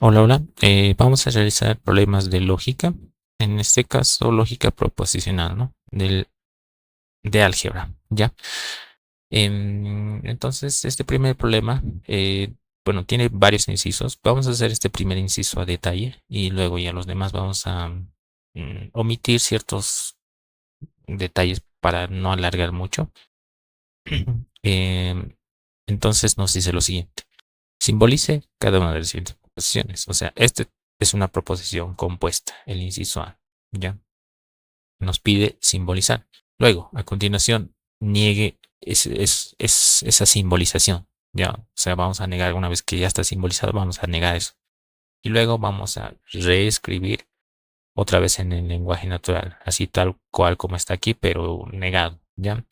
Hola, hola. Vamos a realizar problemas de lógica. En este caso, lógica proposicional, ¿no? De álgebra, ¿ya? Entonces, este primer problema, bueno, tiene varios incisos. Vamos a hacer este primer inciso a detalle y luego ya los demás vamos a omitir ciertos detalles para no alargar mucho. Em, entonces nos dice lo siguiente. Simbolice cada una de las siguientes proposiciones. O sea, este es una proposición compuesta, el inciso A. ¿Ya? Nos pide simbolizar. Luego, a continuación, niegue esa simbolización. ¿Ya? O sea, vamos a negar, una vez que ya está simbolizado, vamos a negar eso. Y luego vamos a reescribir otra vez en el lenguaje natural, así tal cual como está aquí, pero negado. ¿Ya?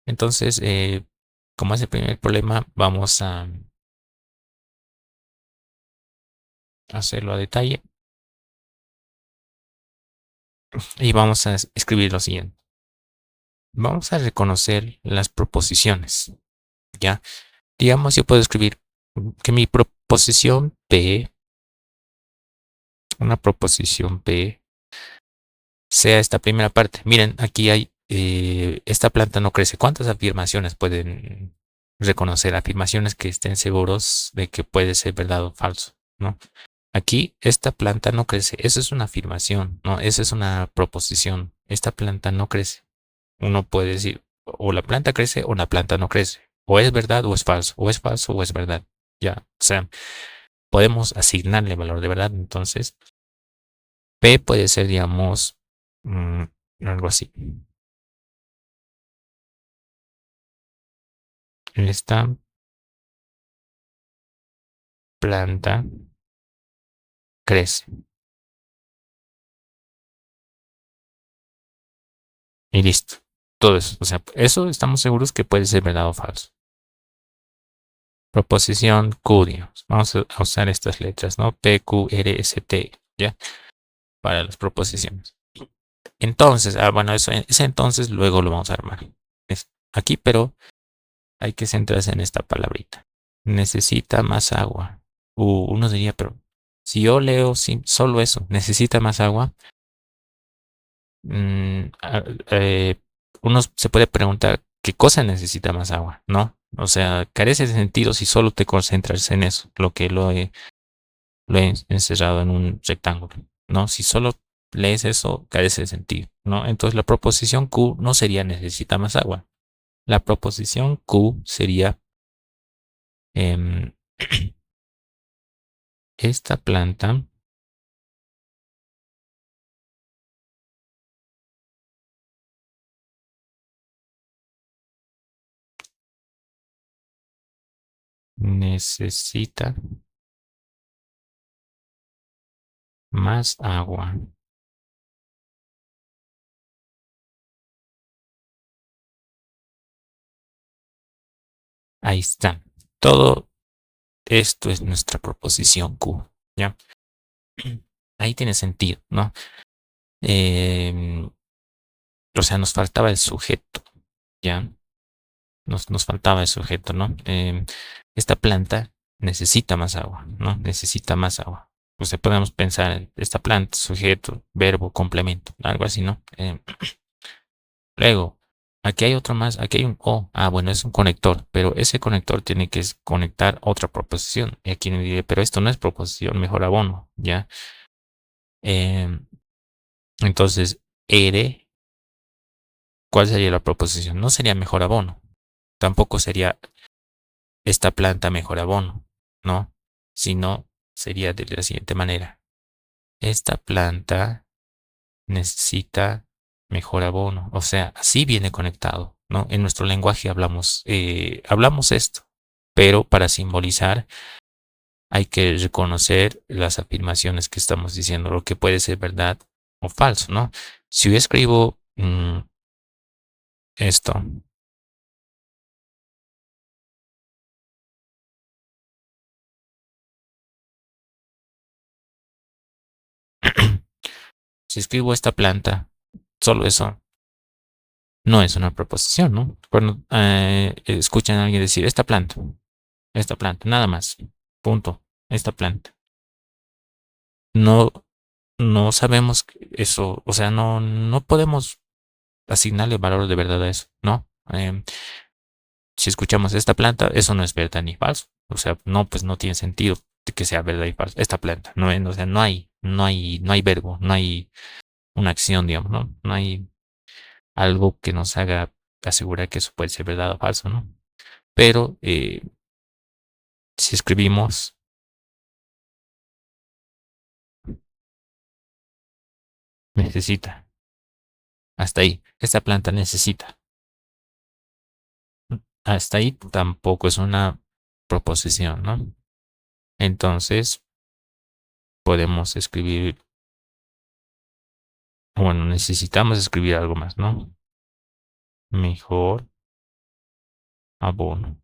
Entonces, como es el primer problema, vamos a hacerlo a detalle. Y vamos a escribir lo siguiente. Vamos a reconocer las proposiciones. ¿Ya? Digamos, yo puedo escribir que mi proposición P, una proposición P, sea esta primera parte. Miren, aquí hay, esta planta no crece. ¿Cuántas afirmaciones pueden reconocer? Afirmaciones que estén seguros de que puede ser verdad o falso, ¿no? Aquí, esta planta no crece. Esa es una afirmación, ¿no? Esa es una proposición. Esta planta no crece. Uno puede decir, o la planta crece o la planta no crece. O es verdad o es falso. O es falso o es verdad. Ya, o sea, podemos asignarle valor de verdad. Entonces, P puede ser, digamos, mm, algo así. Esta planta crece. Y listo. Todo eso. O sea, eso estamos seguros que puede ser verdad o falso. Proposición Q, digamos. Vamos a usar estas letras, ¿no? P, Q, R, S, T, ¿ya? Para las proposiciones. Entonces, bueno, ese entonces luego lo vamos a armar. Es aquí, pero hay que centrarse en esta palabrita. Necesita más agua. Uno diría, pero si yo leo solo eso, necesita más agua, mm, uno se puede preguntar qué cosa necesita más agua, ¿no? O sea, carece de sentido si solo te concentras en eso, lo que lo he encerrado en un rectángulo, ¿no? Si solo lees eso, carece de sentido, ¿no? Entonces la proposición Q no sería necesita más agua. La proposición Q sería em, esta planta necesita más agua. Ahí está. Todo esto es nuestra proposición Q, ¿ya? Ahí tiene sentido, ¿no? Em, o sea, nos faltaba el sujeto, ¿ya? Nos faltaba el sujeto, ¿no? Esta planta necesita más agua, ¿no? Necesita más agua. O sea, podemos pensar en esta planta, sujeto, verbo, complemento, algo así, ¿no? Luego, aquí hay otro más, aquí hay un O. Ah, bueno, es un conector, pero ese conector tiene que conectar otra proposición. Y aquí me diré, pero esto no es proposición, mejor abono, ¿ya? Em, entonces, R, ¿cuál sería la proposición? No sería mejor abono. Tampoco sería esta planta mejor abono, ¿no? Sino sería de la siguiente manera. Esta planta necesita mejor abono. O sea, así viene conectado, ¿no? En nuestro lenguaje hablamos esto, pero para simbolizar hay que reconocer las afirmaciones que estamos diciendo, lo que puede ser verdad o falso, ¿no? Si yo escribo esto, si escribo esta planta, solo eso no es una proposición, ¿no? Cuando escuchan a alguien decir esta planta, nada más, punto, esta planta. no, no sabemos eso, o sea, no podemos asignarle valor de verdad a eso, ¿no? Si escuchamos esta planta, eso no es verdad ni falso. O sea, no, pues no tiene sentido que sea verdad y falso. Esta planta, no, o sea, no hay verbo, no hay una acción, digamos, ¿no? No hay algo que nos haga asegurar que eso puede ser verdad o falso, ¿no? Pero si escribimos necesita, hasta ahí, esta planta necesita, hasta ahí tampoco es una proposición, ¿no? Entonces podemos escribir, bueno, necesitamos escribir algo más, ¿no? Mejor abono.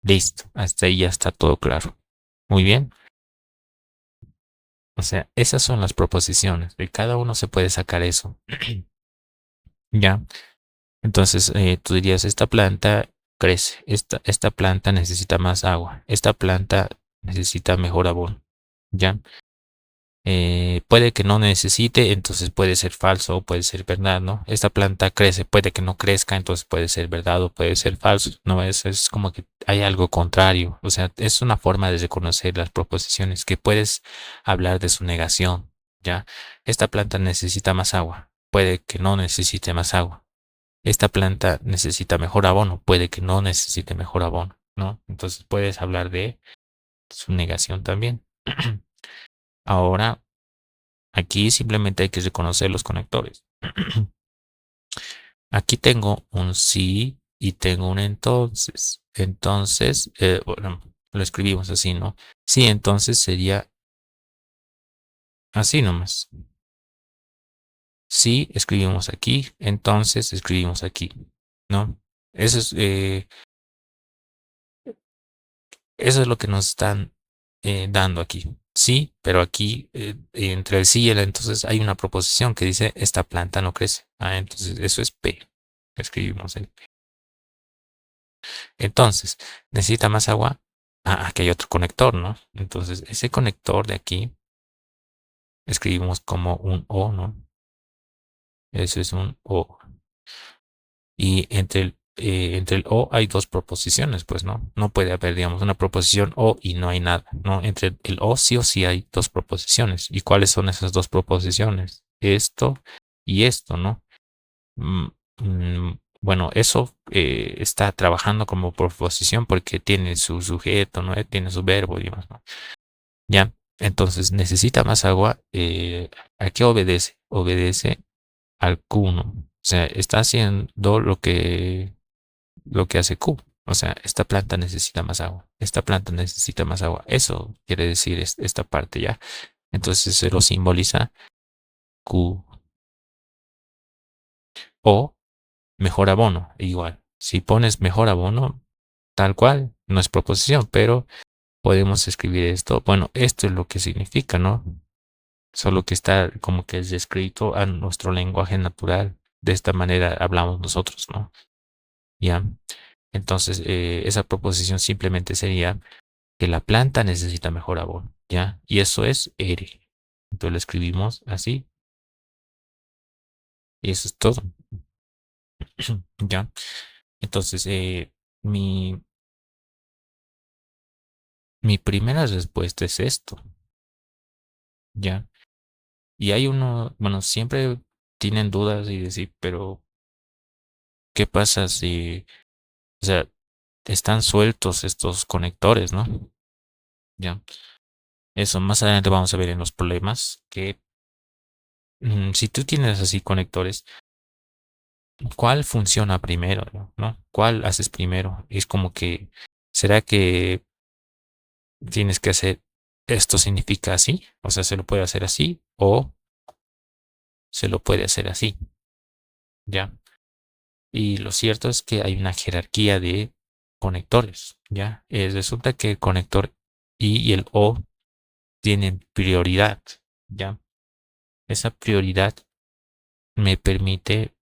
Listo, hasta ahí ya está todo claro. Muy bien. O sea, esas son las proposiciones. De cada uno se puede sacar eso. Ya. Entonces, tú dirías, esta planta crece, esta planta necesita más agua, esta planta necesita mejor abono. Ya. Puede que no necesite, entonces puede ser falso o puede ser verdad, ¿no? Esta planta crece, puede que no crezca, entonces puede ser verdad o puede ser falso, ¿no? Es como que hay algo contrario, o sea, es una forma de reconocer las proposiciones que puedes hablar de su negación, ¿ya? Esta planta necesita más agua, puede que no necesite más agua. Esta planta necesita mejor abono, puede que no necesite mejor abono, ¿no? Entonces puedes hablar de su negación también. Ahora, aquí simplemente hay que reconocer los conectores. Aquí tengo un sí y tengo un entonces. Entonces, bueno, lo escribimos así, ¿no? Sí, entonces sería así nomás. Sí, escribimos aquí, entonces escribimos aquí, ¿no? Eso es, eh, Eso es lo que nos están dando aquí. Sí, pero aquí entre el sí y el entonces hay una proposición que dice esta planta no crece. Ah, entonces eso es P. Escribimos el P. Entonces, ¿necesita más agua? Ah, aquí hay otro conector, ¿no? Entonces, ese conector de aquí escribimos como un O, ¿no? Eso es un O. Y entre el o hay dos proposiciones, pues no, no puede haber, digamos, una proposición o y no hay nada, ¿no? Entre el o sí hay dos proposiciones. ¿Y cuáles son esas dos proposiciones? Esto y esto, ¿no? Mm, bueno, eso está trabajando como proposición porque tiene su sujeto, ¿no? Tiene su verbo, digamos, ¿no? Ya, entonces necesita más agua. ¿A qué obedece? Obedece al Q, ¿no? O sea, está haciendo lo que hace Q. O sea, esta planta necesita más agua. Esta planta necesita más agua. Eso quiere decir esta parte ya. Entonces se lo simboliza Q o mejor abono. Igual. Si pones mejor abono, tal cual, no es proposición, pero podemos escribir esto. Bueno, esto es lo que significa, ¿no? Solo que está como que es descrito a nuestro lenguaje natural. De esta manera hablamos nosotros, ¿no? Ya. Entonces, esa proposición simplemente sería que la planta necesita mejor abono, ¿ya? Y eso es R. Entonces lo escribimos así y eso es todo, ¿ya? Entonces, mi, mi primera respuesta es esto, ¿ya? Y hay uno, bueno, siempre tienen dudas y decir, pero ¿qué pasa si, o sea, están sueltos estos conectores, ¿no? ¿Ya? Eso más adelante vamos a ver en los problemas que si tú tienes así conectores, ¿cuál funciona primero, no? ¿Cuál haces primero? Es como que, ¿será que tienes que hacer esto significa así? O sea, se lo puede hacer así o se lo puede hacer así, ¿ya? Y lo cierto es que hay una jerarquía de conectores, ¿ya? Resulta que el conector I y el O tienen prioridad, ¿ya? Esa prioridad me permite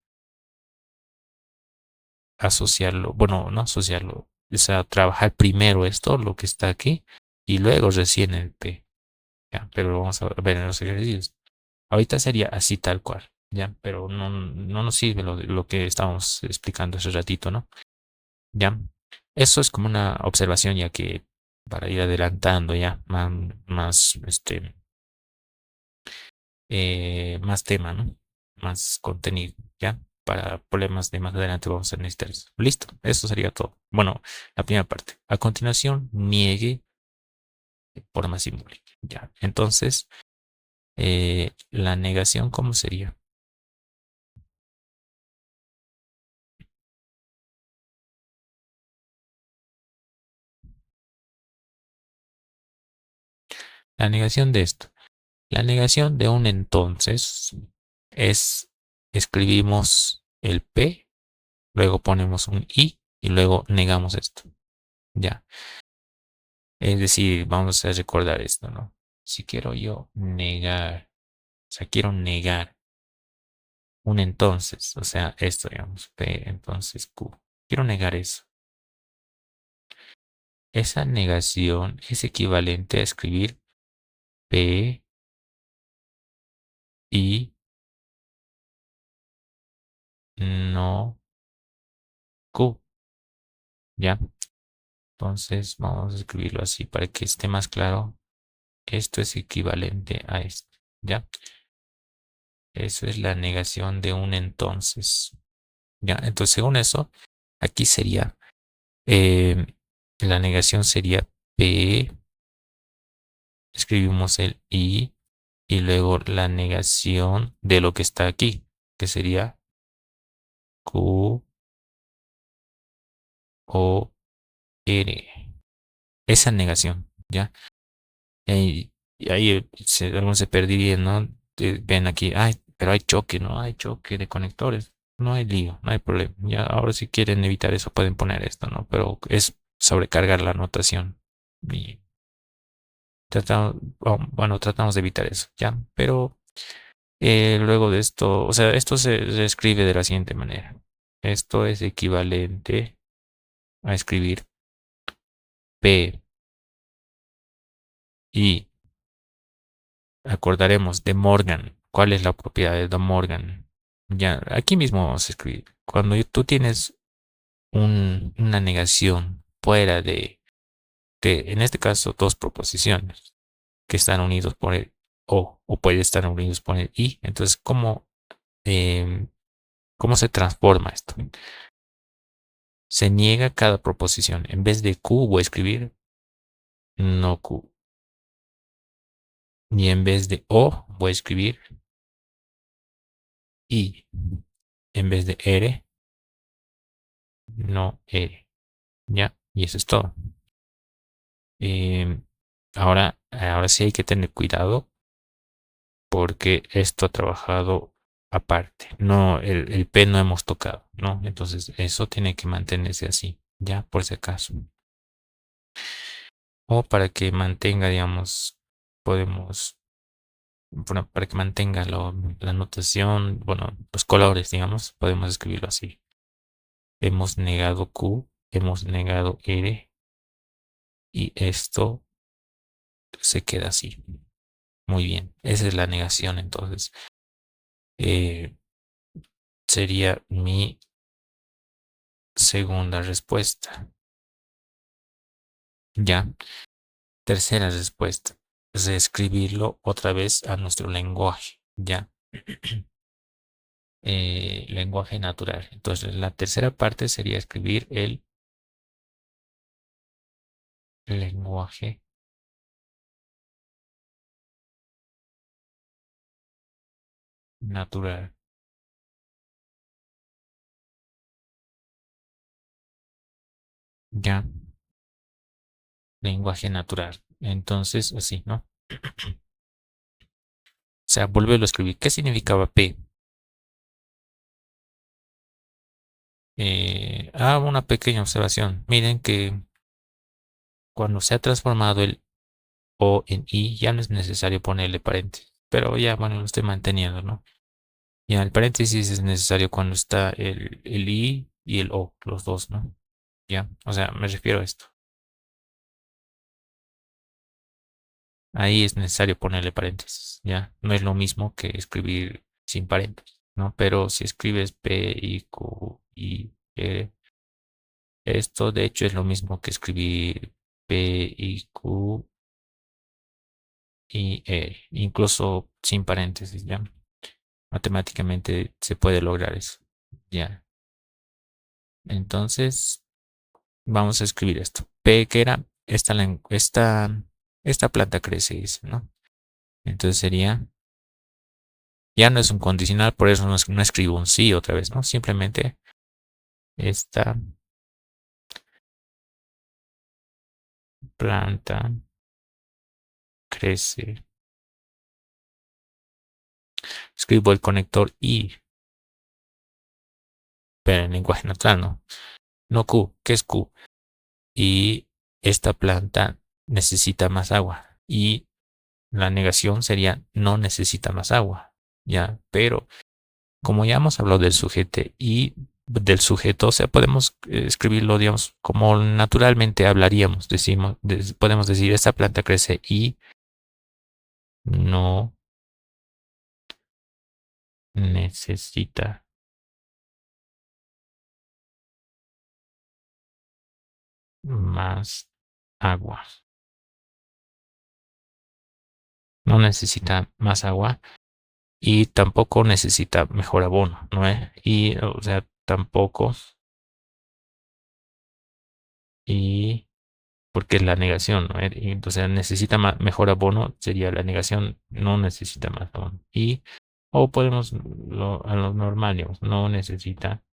asociarlo, bueno, no asociarlo, o sea, trabajar primero esto, lo que está aquí, y luego recién el P. Ya, pero vamos a ver en los ejercicios. Ahorita sería así tal cual, ya, pero no nos sirve lo que estábamos explicando hace ratito, ¿no? Ya, eso es como una observación ya que para ir adelantando ya más tema, ¿no? Más contenido, ¿ya? Para problemas de más adelante vamos a necesitar eso. Listo, eso sería todo. Bueno, la primera parte. A continuación, niegue de forma simbólica, ¿ya? Entonces, la negación, ¿cómo sería? La negación de esto. La negación de un entonces es, escribimos el P, luego ponemos un I y luego negamos esto, ¿ya? Es decir, vamos a recordar esto, ¿no? Si quiero yo negar, o sea, quiero negar un entonces, o sea, esto, digamos, P entonces Q. Quiero negar eso. Esa negación es equivalente a escribir P, I, no, Q, ¿ya? Entonces vamos a escribirlo así para que esté más claro. Esto es equivalente a esto, ¿ya? Eso es la negación de un entonces, ¿ya? Entonces, según eso, aquí sería, eh, la negación sería P, escribimos el I y luego la negación de lo que está aquí, que sería Q, O, R. Esa negación, ¿ya? Y ahí algunos se perderían, ¿no? Ven aquí, ay, pero hay choque, ¿no? Hay choque de conectores. No hay lío, no hay problema. Ya ahora si quieren evitar eso pueden poner esto, ¿no? Pero es sobrecargar la notación. Y tratamos, bueno, tratamos de evitar eso, ¿ya? Pero luego de esto, o sea, esto se escribe de la siguiente manera. Esto es equivalente a escribir P y acordaremos de Morgan. ¿Cuál es la propiedad de Morgan? Ya, aquí mismo vamos a escribir. Cuando tú tienes una negación fuera en este caso, dos proposiciones que están unidos por el o puede estar unidos por el y, entonces, em, ¿cómo se transforma esto? Se niega cada proposición. En vez de Q voy a escribir no Q. Y en vez de O voy a escribir I. En vez de R, no R. Ya, y eso es todo. Em, ahora sí hay que tener cuidado porque esto ha trabajado aparte. No, el P no hemos tocado, ¿no? Entonces eso tiene que mantenerse así, ya por si acaso. O para que mantenga, digamos, podemos, bueno, para que mantenga la notación, bueno, los colores, digamos, podemos escribirlo así. Hemos negado Q, hemos negado R y esto se queda así. Muy bien, esa es la negación entonces. Eh, sería mi segunda respuesta. Ya, tercera respuesta. Reescribirlo otra vez a nuestro lenguaje. Ya, lenguaje natural. Entonces, la tercera parte sería escribir el lenguaje natural. Ya, lenguaje natural. Entonces, así, ¿no? O sea, vuelvo a escribir. ¿Qué significaba P? Una pequeña observación. Miren que cuando se ha transformado el O en I, ya no es necesario ponerle paréntesis. Pero ya, bueno, lo estoy manteniendo, ¿no? Ya el paréntesis es necesario cuando está el I y el O, los dos, ¿no? ¿ya? O sea, me refiero a esto. Ahí es necesario ponerle paréntesis, ¿ya? No es lo mismo que escribir sin paréntesis, ¿no? Pero si escribes P, I, Q, I, E, esto de hecho es lo mismo que escribir P, I, Q, I, E, incluso sin paréntesis, ¿ya? Matemáticamente se puede lograr eso, ¿ya? Entonces, vamos a escribir esto. P, que era esta planta crece, dice, ¿no? Entonces sería, ya no es un condicional, por eso no escribo un sí otra vez, ¿no? Simplemente esta planta crece. Escribo el conector I, pero en lenguaje natural, ¿no? No Q, ¿qué es Q? Y esta planta necesita más agua. Y la negación sería no necesita más agua, ¿ya? Pero como ya hemos hablado del sujeto y del sujeto, o sea, podemos escribirlo, digamos, como naturalmente hablaríamos. Podemos decir, esta planta crece y no necesita más agua. No necesita más agua y tampoco necesita mejor abono, ¿no es? Y, o sea, tampoco y porque es la negación, ¿no? Y entonces necesita mejor abono, sería la negación, no necesita más abono. Y, o podemos a lo normal, digamos, no necesita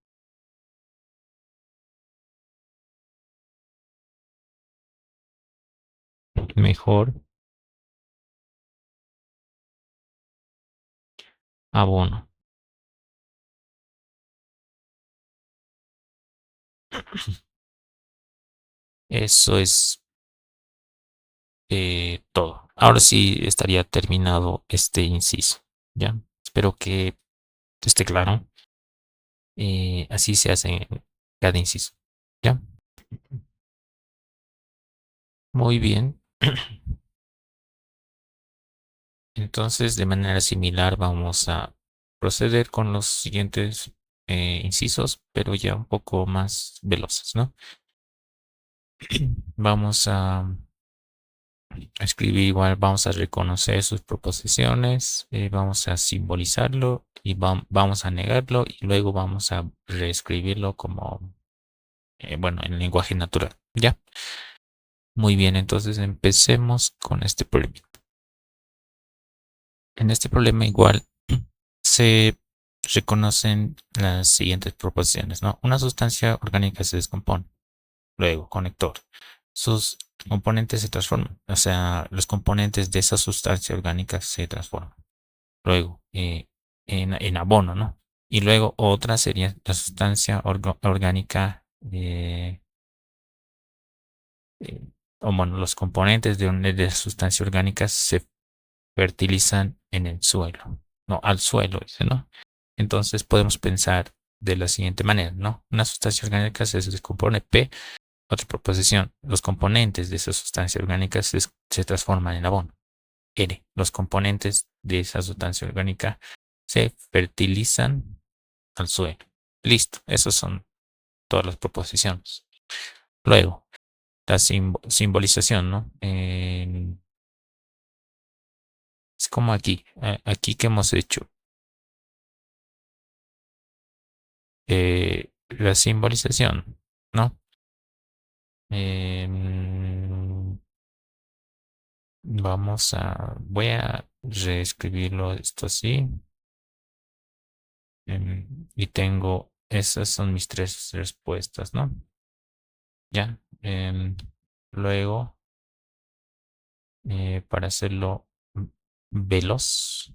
mejor abono. Eso es todo. Ahora sí estaría terminado este inciso, ¿ya? Espero que esté claro. Así se hace en cada inciso, ¿ya? Muy bien. Entonces, de manera similar, vamos a proceder con los siguientes incisos, pero ya un poco más veloces, ¿no? Vamos a escribir igual, vamos a reconocer sus proposiciones, vamos a simbolizarlo y vamos a negarlo y luego vamos a reescribirlo como, bueno, en lenguaje natural, ¿ya? Muy bien, entonces empecemos con este problema. En este problema igual se reconocen las siguientes proposiciones, ¿no? Una sustancia orgánica se descompone. Luego, conector. Sus componentes se transforman. O sea, los componentes de esa sustancia orgánica se transforman. Luego, en abono, ¿no? Y luego otra sería la sustancia orgánica, eh, o bueno, los componentes de la sustancia orgánica se fertilizan en el suelo. No, al suelo, dice, ¿no? Entonces podemos pensar de la siguiente manera, ¿no? Una sustancia orgánica se descompone. P, otra proposición, los componentes de esa sustancia orgánica se transforman en abono. N, los componentes de esa sustancia orgánica se fertilizan al suelo. Listo, esas son todas las proposiciones. Luego, la simbolización, ¿no? Es como aquí, aquí que hemos hecho. La simbolización, ¿no? Em, voy a reescribirlo esto así. Y tengo, esas son mis tres respuestas, ¿no? Ya. Luego, para hacerlo veloz,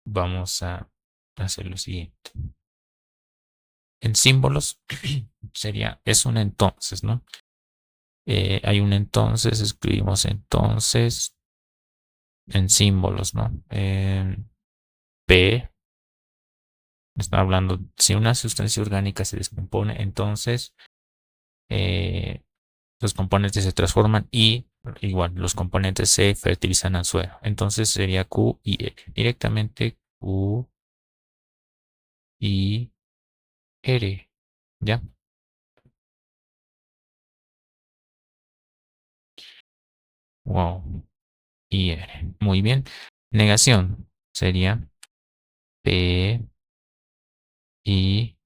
vamos a hacer lo siguiente. En símbolos es un entonces, ¿no? Hay un entonces, escribimos entonces en símbolos, ¿no? P, Está hablando, si una sustancia orgánica se descompone, entonces los componentes se transforman y igual los componentes se fertilizan al suelo. Entonces sería Q y R. Directamente Q y R. ¿Ya? Wow. Y R. Muy bien. Negación sería P y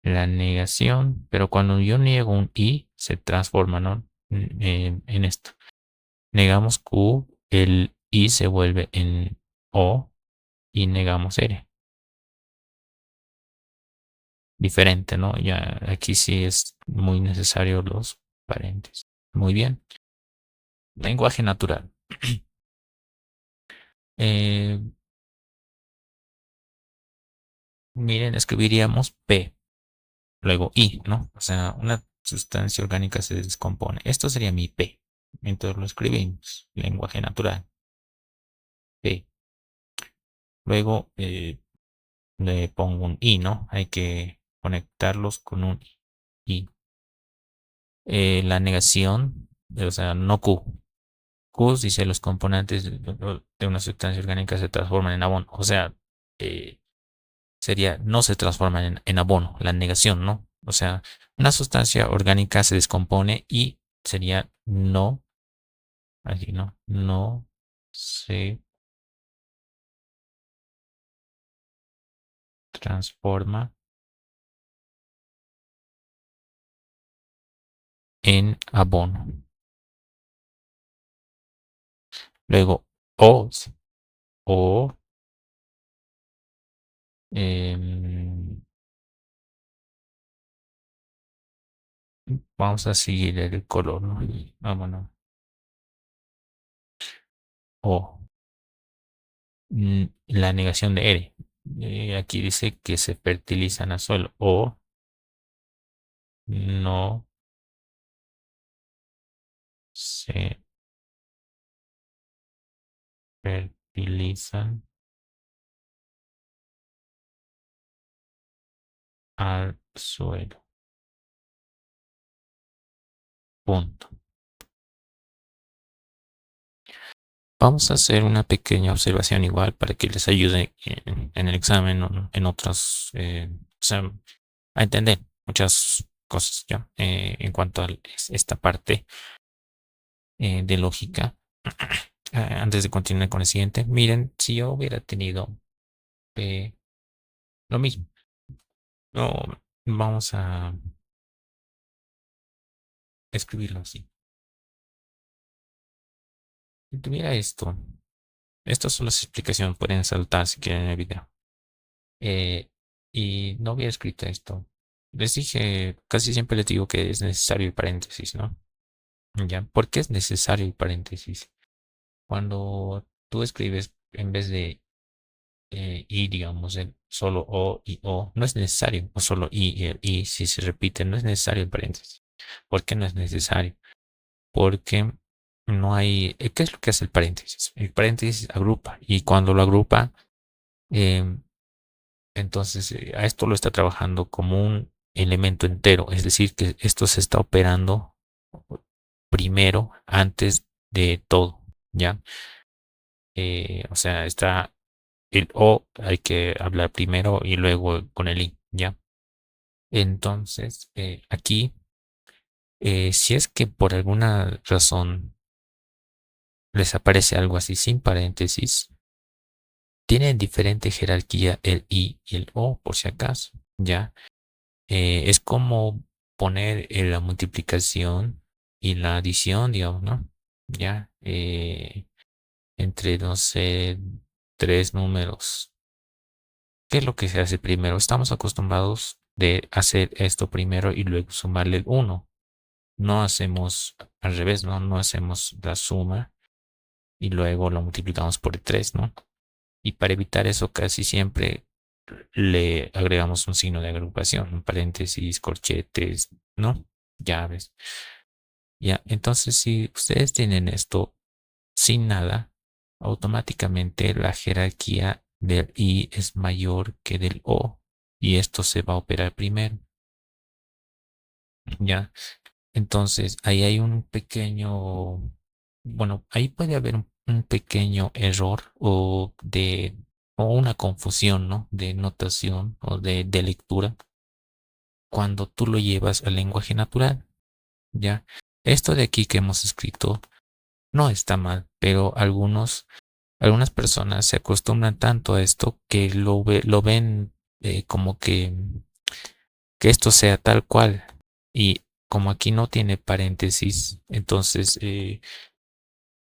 la negación, pero cuando yo niego un I, se transforma, ¿no? En esto. Negamos Q, el I se vuelve en O y negamos R. Diferente, ¿no? Ya aquí sí es muy necesario los paréntesis. Muy bien. Lenguaje natural. Eh, miren, escribiríamos P, luego I, ¿no? O sea, una sustancia orgánica se descompone. Esto sería mi P. Entonces lo escribimos. Lenguaje natural. P. Luego le pongo un I, ¿no? Hay que conectarlos con un I. La negación, o sea, no Q. Q dice los componentes de una sustancia orgánica se transforman en abono. O sea, eh, sería no se transforman en abono, la negación, ¿no? O sea, una sustancia orgánica se descompone y sería no, así, ¿no? No se transforma en abono. Luego, O, o em, vamos a seguir el color, ¿no? Vámonos. O. La negación de R. Aquí dice que se fertilizan al suelo o no se fertilizan al suelo. Punto. Vamos a hacer una pequeña observación igual para que les ayude en el examen o en otras, o sea, a entender muchas cosas ya en cuanto a esta parte de lógica. Antes de continuar con el siguiente, miren, si yo hubiera tenido lo mismo, no, vamos a escribirlo así. Si tuviera esto, estas son las explicaciones, pueden saltar si quieren en el video. Y no hubiera escrito esto. Les dije, casi siempre les digo que es necesario el paréntesis, ¿no? ¿Ya? ¿Por qué es necesario el paréntesis? Cuando tú escribes en vez de y, digamos, el solo o y o, no es necesario, o solo y el y, si se repite, no es necesario el paréntesis. ¿Por qué no es necesario? Porque no hay, ¿qué es lo que hace el paréntesis? El paréntesis agrupa y cuando lo agrupa, eh, entonces a esto lo está trabajando como un elemento entero, es decir, que esto se está operando primero antes de todo, ¿ya? O sea, está el o, hay que hablar primero y luego con el i, ¿ya? Entonces, aquí, si es que por alguna razón les aparece algo así sin paréntesis, tienen diferente jerarquía el i y el o, por si acaso, ¿ya? Es como poner la multiplicación y la adición, digamos, ¿no? ¿Ya? Entre, no sé, tres números. ¿Qué es lo que se hace primero? Estamos acostumbrados de hacer esto primero y luego sumarle el uno. No hacemos al revés, ¿no? No hacemos la suma y luego lo multiplicamos por 3, ¿no? Y para evitar eso casi siempre le agregamos un signo de agrupación, un paréntesis, corchetes, ¿no? Llaves. Ya, entonces si ustedes tienen esto sin nada, automáticamente la jerarquía del i es mayor que del o. y esto se va a operar primero, ¿ya? Entonces, ahí hay un pequeño, bueno, ahí puede haber un pequeño error o una confusión, ¿no? De notación o de lectura cuando tú lo llevas al lenguaje natural, ¿ya? Esto de aquí que hemos escrito no está mal, pero algunas personas se acostumbran tanto a esto que lo ven como que esto sea tal cual. Y como aquí no tiene paréntesis, entonces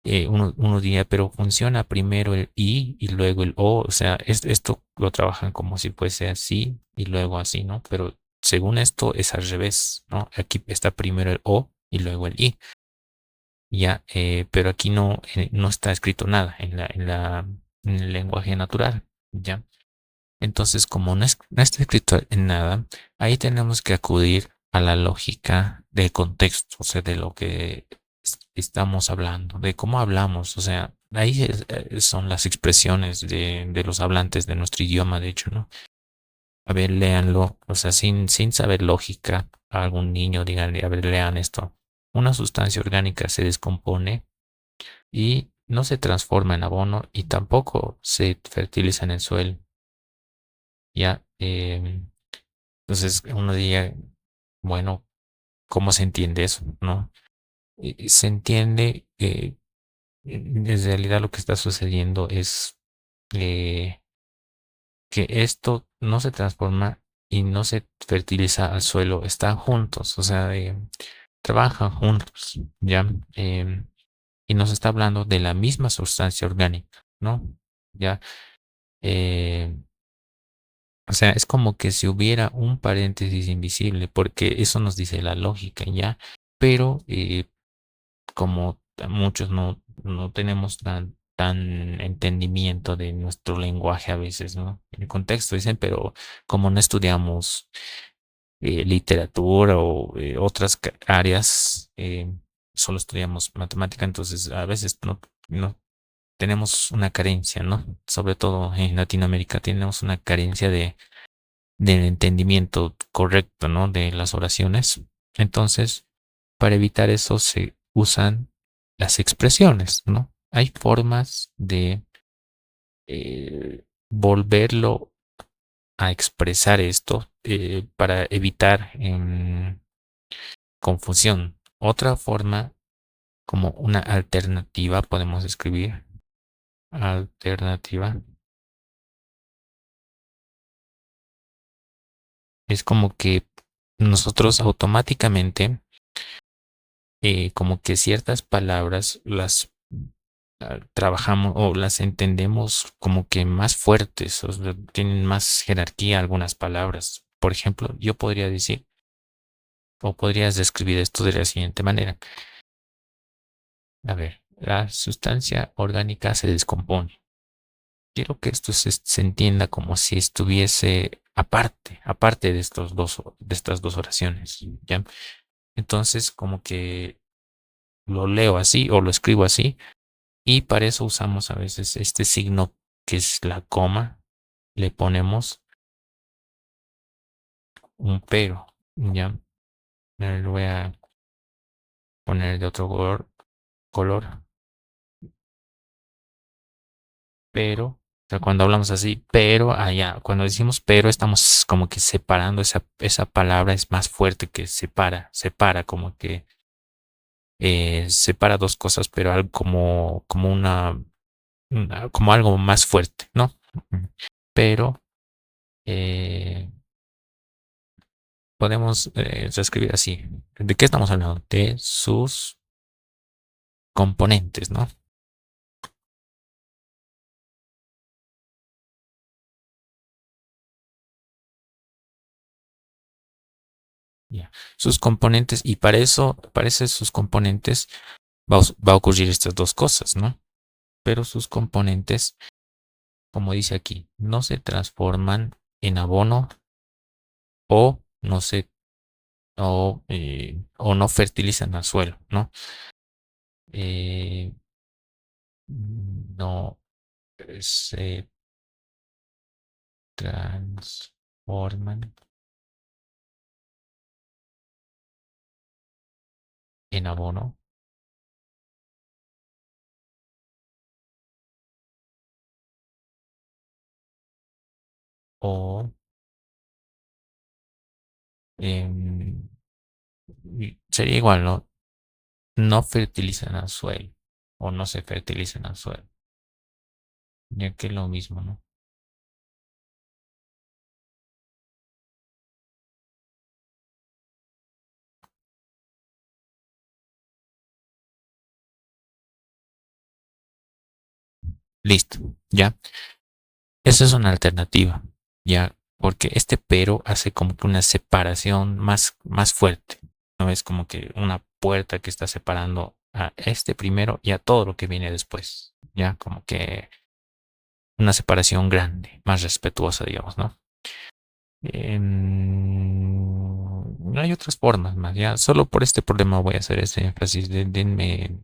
uno diría, pero funciona primero el y luego el o sea, esto lo trabajan como si fuese así y luego así, ¿no? Pero según esto es al revés, ¿no? Aquí está primero el o y luego el i, ya, pero aquí no está escrito nada en el lenguaje natural, ¿ya? Entonces, como no está escrito en nada, ahí tenemos que acudir a la lógica del contexto, o sea, de lo que estamos hablando, de cómo hablamos, o sea, ahí son las expresiones de los hablantes de nuestro idioma, de hecho, ¿no? A ver, léanlo, o sea, sin saber lógica, a algún niño díganle, a ver, lean esto. Una sustancia orgánica se descompone y no se transforma en abono y tampoco se fertiliza en el suelo. Ya, entonces uno diría, bueno, ¿cómo se entiende eso? ¿No? Se entiende que en realidad lo que está sucediendo es eh, que esto no se transforma y no se fertiliza al suelo, están juntos, o sea, trabajan juntos, ¿ya? Y nos está hablando de la misma sustancia orgánica, ¿no? ¿Ya? Eh, O sea, es como que si hubiera un paréntesis invisible, porque eso nos dice la lógica, ¿ya? Pero como muchos no tenemos tan entendimiento de nuestro lenguaje a veces, ¿no? En el contexto dicen, pero como no estudiamos literatura o otras áreas, solo estudiamos matemática, entonces a veces no tenemos una carencia, ¿no? Sobre todo en Latinoamérica tenemos una carencia del entendimiento correcto, ¿no? De las oraciones. Entonces, para evitar eso se usan las expresiones, ¿no? Hay formas de volverlo a expresar esto para evitar confusión. Otra forma, como una alternativa, podemos escribir alternativa. Es como que nosotros automáticamente como que ciertas palabras las trabajamos o las entendemos como que más fuertes, o sea, tienen más jerarquía algunas palabras. Por ejemplo, yo podría decir, o podrías describir esto de la siguiente manera. A ver, la sustancia orgánica se descompone. Quiero que esto se entienda como si estuviese aparte de estas dos oraciones, ¿ya? Entonces, como que lo leo así o lo escribo así. Y para eso usamos a veces este signo que es la coma. Le ponemos un pero. Ya. Lo voy a poner de otro color. Pero. O sea, cuando hablamos así, pero allá. Cuando decimos pero, estamos como que separando esa palabra. Es más fuerte que separa, como que separa dos cosas, pero algo como como algo más fuerte, ¿no? Pero podemos reescribir así. ¿De qué estamos hablando? De sus componentes, ¿no? Ya. Sus componentes, y para eso sus componentes va a ocurrir estas dos cosas, ¿no? Pero sus componentes, como dice aquí, no se transforman en abono o no se o no fertilizan al suelo, ¿no? Eh, no se forman en abono o em, sería igual, ¿no? No fertilizan al suelo o no se fertilizan al suelo, ya que es lo mismo, ¿no? Listo, ya. Esa es una alternativa, ya, porque este pero hace como que una separación más fuerte, ¿no? Es como que una puerta que está separando a este primero y a todo lo que viene después, ya, como que una separación grande, más respetuosa, digamos, ¿no? Hay otras formas más, ya, solo por este problema voy a hacer este énfasis, denme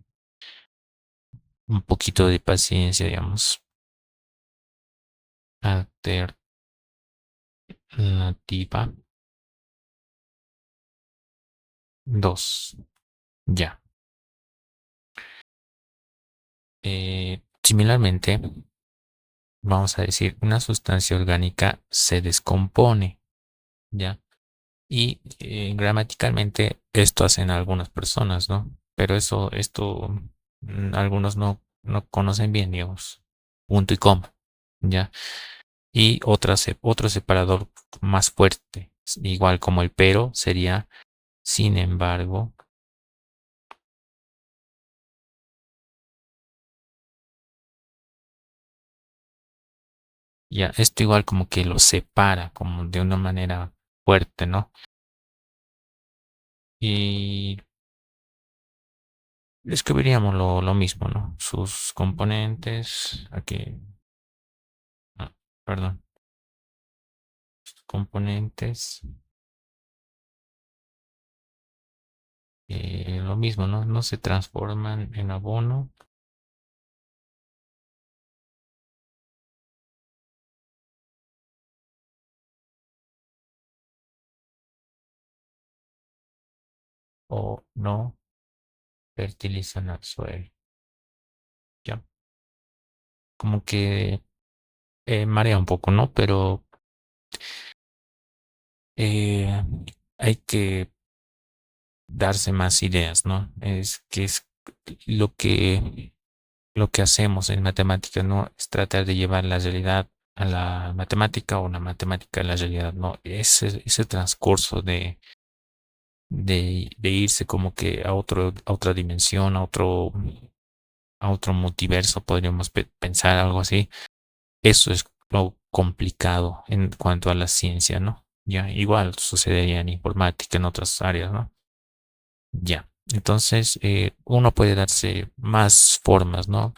un poquito de paciencia, digamos. Alternativa 2. Ya. Similarmente, vamos a decir, una sustancia orgánica se descompone, ¿ya? Y gramaticalmente esto hacen algunas personas, ¿no? Pero esto, algunos no conocen bien, digamos, punto y coma, ¿ya? Y otro separador más fuerte, igual como el pero, sería, sin embargo, ya, esto igual como que lo separa, como de una manera fuerte, ¿no? Y escribiríamos lo mismo, ¿no? Sus componentes, aquí, no, perdón, componentes, lo mismo, ¿no? No se transforman en abono o no fertilizan al suelo, ¿ya? Como que marea un poco, ¿no? Pero eh, hay que darse más ideas, ¿no? Es lo que lo que hacemos en matemáticas, ¿no? Es tratar de llevar la realidad a la matemática o la matemática a la realidad, ¿no? Ese transcurso de irse como que a otra dimensión, a otro multiverso, podríamos pensar algo así. Eso es lo complicado en cuanto a la ciencia, ¿no? Ya, igual sucedería en informática, en otras áreas, ¿no? Ya. Entonces, uno puede darse más formas, ¿no?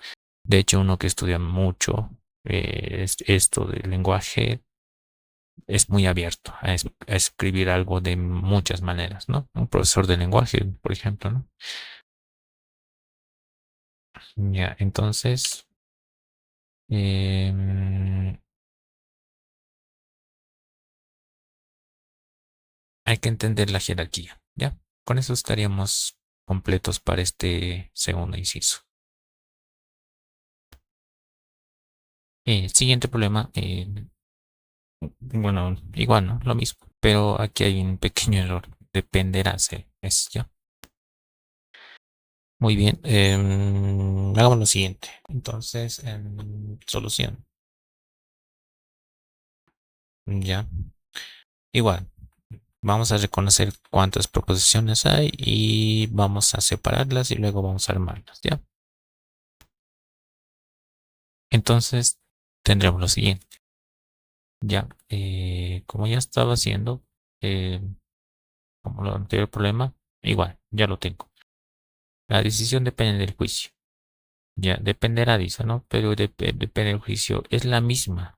De hecho, uno que estudia mucho esto del lenguaje es muy abierto a escribir algo de muchas maneras, ¿no? Un profesor de lenguaje, por ejemplo, ¿no? Ya, entonces, em, hay que entender la jerarquía, ¿ya? Con eso estaríamos completos para este segundo inciso. Siguiente problema, bueno, igual, ¿no? Lo mismo, pero aquí hay un pequeño error. Dependerá, es ya. Muy bien, hagamos lo siguiente. Entonces, solución, ya. Igual, vamos a reconocer cuántas proposiciones hay y vamos a separarlas y luego vamos a armarlas, ¿ya? Entonces, tendremos lo siguiente, ya. Como ya estaba haciendo, eh, como lo anterior problema, igual, ya lo tengo. La decisión depende del juicio. Ya, dependerá, dice, ¿no? Pero depende del juicio. Es la misma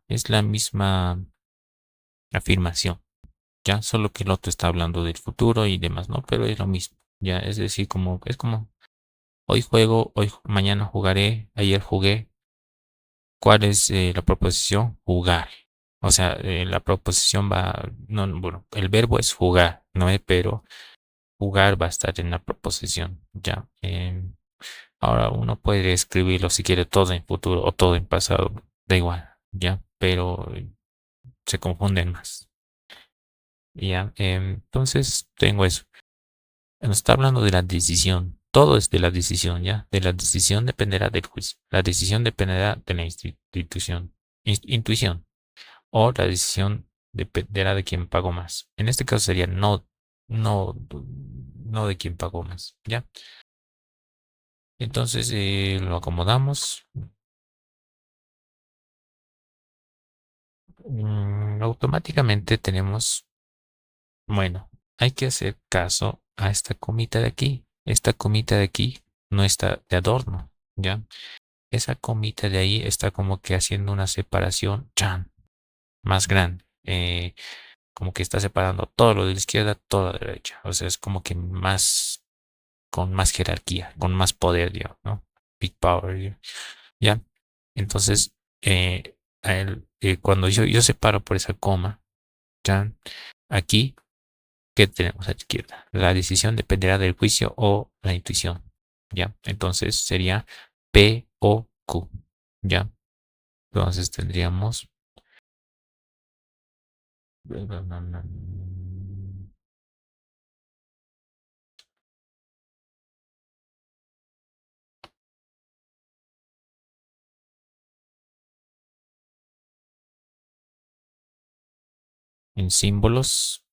afirmación, ya, solo que el otro está hablando del futuro y demás, ¿no? Pero es lo mismo, ya, es decir, es como, hoy juego, mañana jugaré, ayer jugué. ¿Cuál es la proposición? Jugar. O sea, la proposición va, no, bueno, el verbo es jugar, ¿no? Pero jugar va a estar en la proposición, ¿ya? Ahora uno puede escribirlo si quiere todo en futuro o todo en pasado, da igual, ¿ya? Pero se confunden más, ¿ya? Entonces tengo eso. Nos está hablando de la decisión. Todo es de la decisión, ¿ya? De la decisión dependerá del juicio. La decisión dependerá de la institución, intuición. O la decisión dependerá de quién pagó más. En este caso sería no, no de quién pagó más, ¿ya? Entonces lo acomodamos. Automáticamente tenemos, bueno, hay que hacer caso a esta comita de aquí. Esta comita de aquí no está de adorno, ¿ya? Esa comita de ahí está como que haciendo una separación chan, más grande. Como que está separando todo lo de la izquierda, todo lo de la derecha. O sea, es como que más, con más jerarquía, con más poder, digamos, ¿no? Big power, ¿ya? Entonces, cuando yo separo por esa coma, ¿ya? Aquí, ¿qué tenemos a la izquierda? La decisión dependerá del juicio o la intuición, ¿ya? Entonces sería P o Q, ¿ya? Entonces tendríamos en símbolos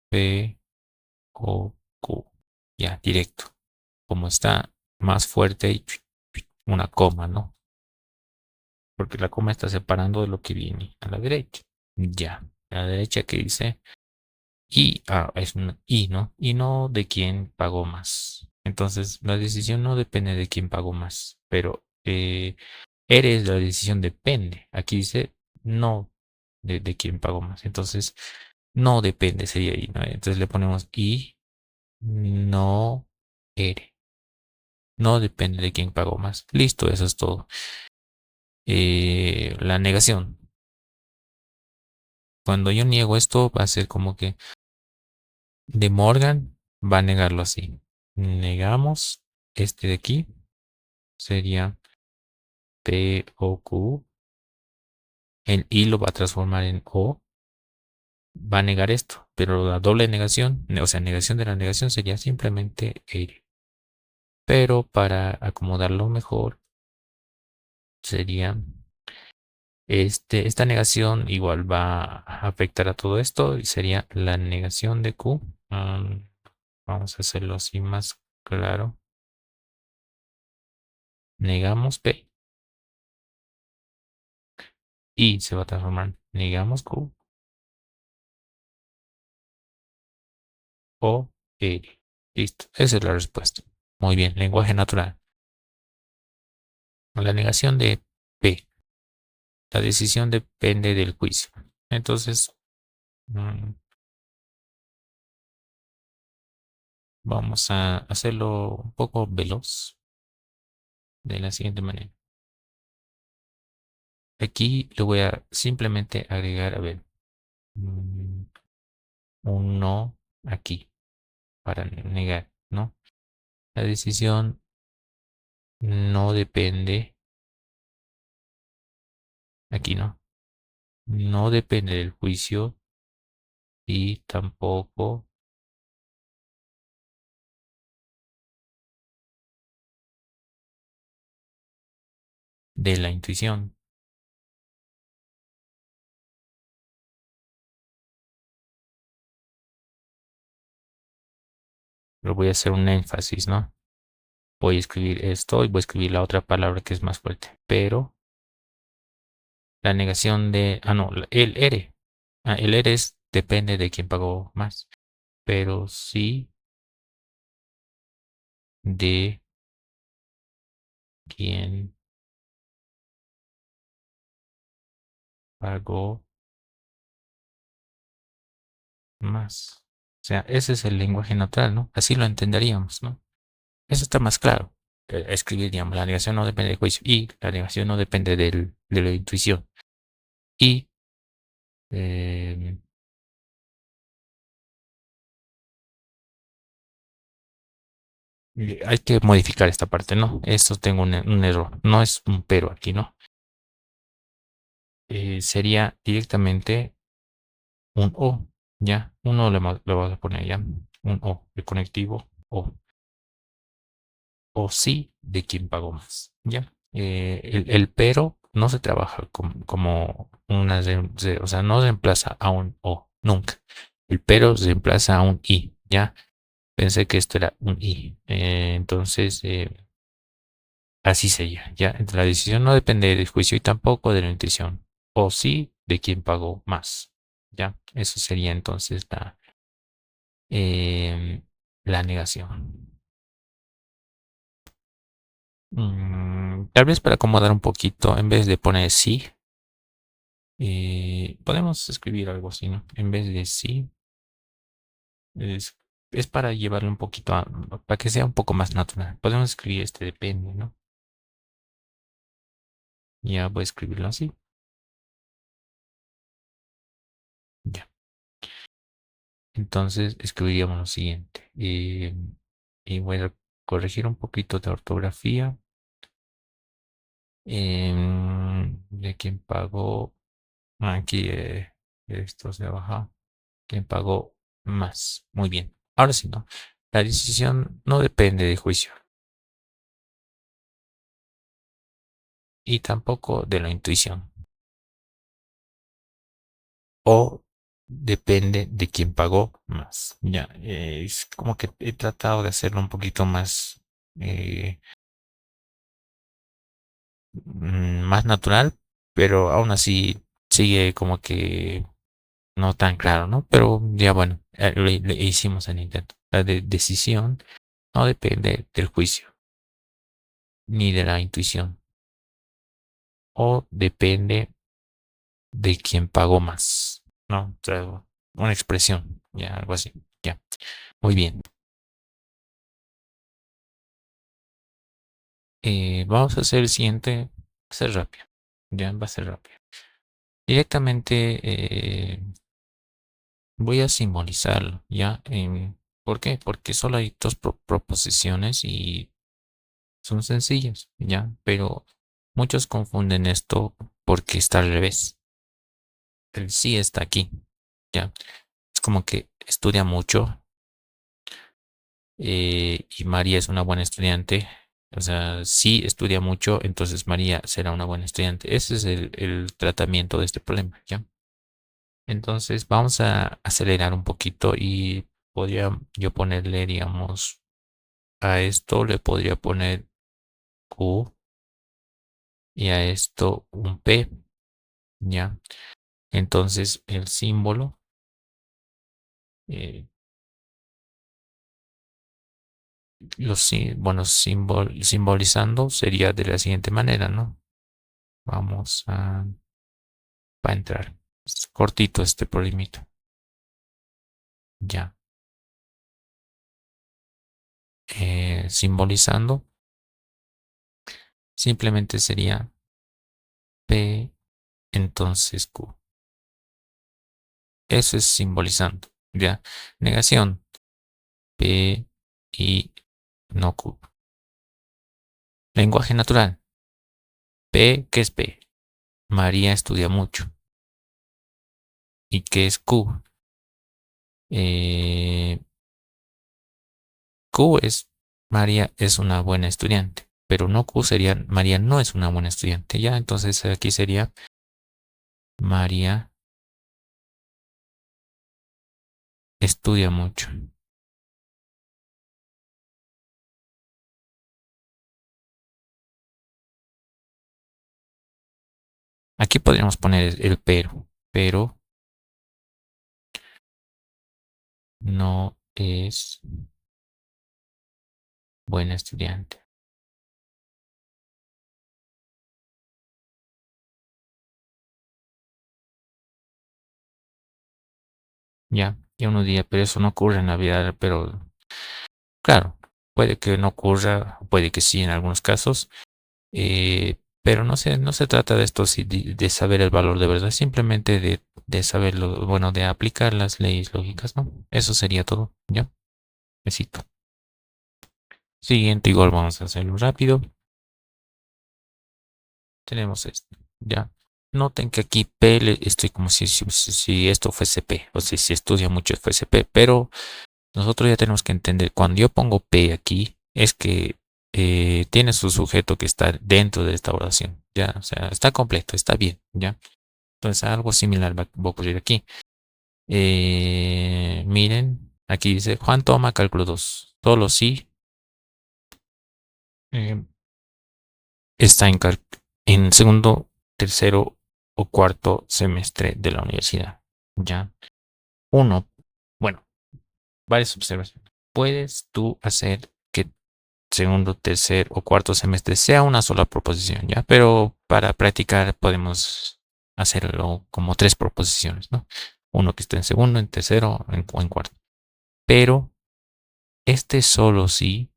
P o Q, ya, directo. Como está más fuerte y una coma, ¿no? Porque la coma está separando de lo que viene a la derecha. Ya, a la derecha que dice y, es un y, ¿no? Y no de quién pagó más. Entonces, la decisión no depende de quién pagó más, pero eres, la decisión depende. Aquí dice no de quién pagó más. Entonces, no depende, sería ahí, ¿no? Entonces le ponemos y no eres. No depende de quién pagó más. Listo, eso es todo. La negación. Cuando yo niego esto, va a ser como que de Morgan va a negarlo así. Negamos este de aquí. Sería P o Q. El I lo va a transformar en O. Va a negar esto. Pero la doble negación, o sea, negación de la negación sería simplemente L. Pero para acomodarlo mejor, sería esta negación igual va a afectar a todo esto y sería la negación de Q. Vamos a hacerlo así más claro. Negamos P y se va a transformar. Negamos Q o L. Listo. Esa es la respuesta. Muy bien. Lenguaje natural. La negación de P. La decisión depende del juicio. Entonces, vamos a hacerlo un poco veloz de la siguiente manera. Aquí le voy a simplemente agregar, a ver, un no aquí para negar, ¿no? La decisión no depende, aquí no, no depende del juicio y tampoco de la intuición. Pero voy a hacer un énfasis, ¿no? Voy a escribir esto y voy a escribir la otra palabra que es más fuerte. Pero la negación de, no, el ERE. El ERE depende de quién pagó más. Pero sí de quién pagó más. O sea, ese es el lenguaje natural, ¿no? Así lo entenderíamos, ¿no? Eso está más claro. Escribiríamos, la negación no depende del juicio y la negación no depende de la intuición. Y Eh, hay que modificar esta parte, ¿no? Esto tengo un error. No es un pero aquí, ¿no? Sería directamente un O, ¿ya? Un O le vamos a poner ya. Un O, el conectivo o sí de quien pagó más, ¿ya? El pero no se trabaja como una, o sea, no reemplaza a un O, nunca. El pero reemplaza a un I, ¿ya? Pensé que esto era un I. Entonces, así sería, ¿ya? La decisión no depende del juicio y tampoco de la intuición, o sí de quien pagó más, ¿ya? Eso sería entonces eh, la negación. Tal vez para acomodar un poquito, en vez de poner sí, podemos escribir algo así, ¿no? En vez de sí, es, es para llevarlo un poquito para que sea un poco más natural. Podemos escribir este depende, ¿no? Ya voy a escribirlo así. Ya. Entonces escribiríamos lo siguiente. Y voy a corregir un poquito de ortografía. De quien pagó. Aquí esto se baja. Quien pagó más. Muy bien. Ahora sí, ¿no? La decisión no depende de juicio y tampoco de la intuición. O depende de quien pagó más. Ya, es como que he tratado de hacerlo un poquito más, más natural, pero aún así sigue como que no tan claro, ¿no? Pero ya bueno, le hicimos el intento. La decisión no depende del juicio ni de la intuición. O depende de quien pagó más, ¿no? O sea, una expresión, ya, algo así. Ya, muy bien. Vamos a hacer el siguiente, va a ser rápido, ya, va a ser rápido. Directamente voy a simbolizarlo, ¿ya? ¿Por qué? Porque solo hay dos proposiciones y son sencillas, ¿ya? Pero muchos confunden esto porque está al revés. El sí está aquí, ¿ya? Es como que estudia mucho, y María es una buena estudiante. O sea, si estudia mucho, entonces María será una buena estudiante. Ese es el tratamiento de este problema, ¿ya? Entonces vamos a acelerar un poquito y podría yo ponerle, digamos, a esto le podría poner Q y a esto un P, ¿ya? Entonces el símbolo, eh, bueno, simbolizando sería de la siguiente manera, ¿no? Vamos a entrar. Es cortito este problemita. Ya. Simbolizando. Simplemente sería P, entonces Q. Eso es simbolizando. Ya. Negación. P y no Q. Lenguaje natural. P, ¿qué es P? María estudia mucho. ¿Y qué es Q? Eh, Q es María es una buena estudiante. Pero no Q sería María no es una buena estudiante. Ya, entonces aquí sería María estudia mucho. Aquí podríamos poner el pero no es buena estudiante. Ya, y uno diría, pero eso no ocurre en la vida, pero claro, puede que no ocurra, puede que sí en algunos casos, Pero no se trata de esto de saber el valor de verdad, simplemente de saberlo, bueno, de aplicar las leyes lógicas, ¿no? Eso sería todo, ¿ya? Besito. Siguiente, igual vamos a hacerlo rápido. Tenemos esto, ¿ya? Noten que aquí P estoy como si esto fuese P, o sea, si estudia mucho fuese P, pero nosotros ya tenemos que entender, cuando yo pongo P aquí, es que tiene su sujeto que está dentro de esta oración, ¿ya? O sea, está completo, está bien, ¿ya? Entonces algo similar va a ocurrir aquí. Miren, aquí dice, Juan toma cálculo 2 solo si eh, está en segundo, tercero o cuarto semestre de la universidad, ¿ya? Uno, bueno, varias observaciones. ¿Puedes tú hacer que segundo, tercer o cuarto semestre sea una sola proposición, ¿ya? Pero para practicar podemos hacerlo como tres proposiciones, ¿no? Uno que esté en segundo, en tercero o en cuarto. Pero este solo sí,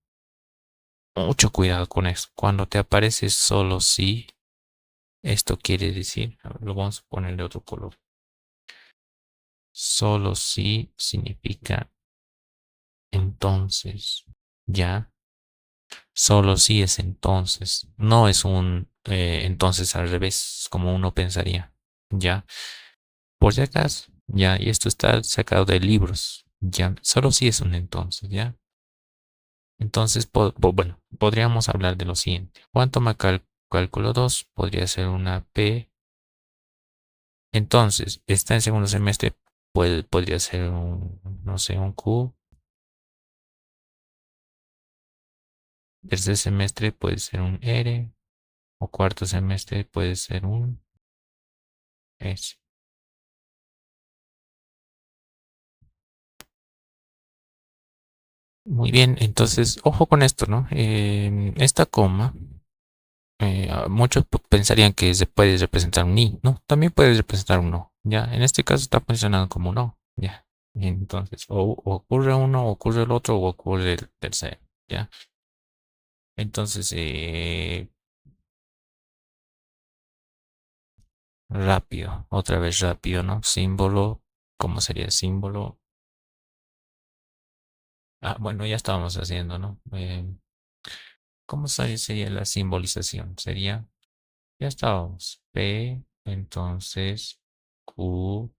mucho cuidado con eso. Cuando te aparece solo sí, esto quiere decir, a ver, lo vamos a poner de otro color. Solo sí significa entonces, ¿ya? Solo sí es entonces, no es un entonces al revés, como uno pensaría, ¿ya? Por si acaso, ¿ya? Y esto está sacado de libros, ¿ya? Solo sí es un entonces, ¿ya? Entonces, bueno, podríamos hablar de lo siguiente. Juan toma cálculo 2 podría ser una P. Entonces, está en segundo semestre, podría ser un, no sé, un Q. Tercer semestre puede ser un R. O cuarto semestre puede ser un S. Muy bien, entonces, ojo con esto, ¿no? Esta coma, muchos pensarían que se puede representar un I, ¿no? También puede representar un no, ¿ya? En este caso está funcionando como no, ¿ya? Entonces, o ocurre uno, o ocurre el otro, o ocurre el tercero, ¿ya? Entonces, rápido, otra vez rápido, ¿no? Símbolo, ¿cómo sería el símbolo? Ah, bueno, ya estábamos haciendo, ¿no? ¿Cómo sería la simbolización? Sería, ya estábamos, P, entonces Q,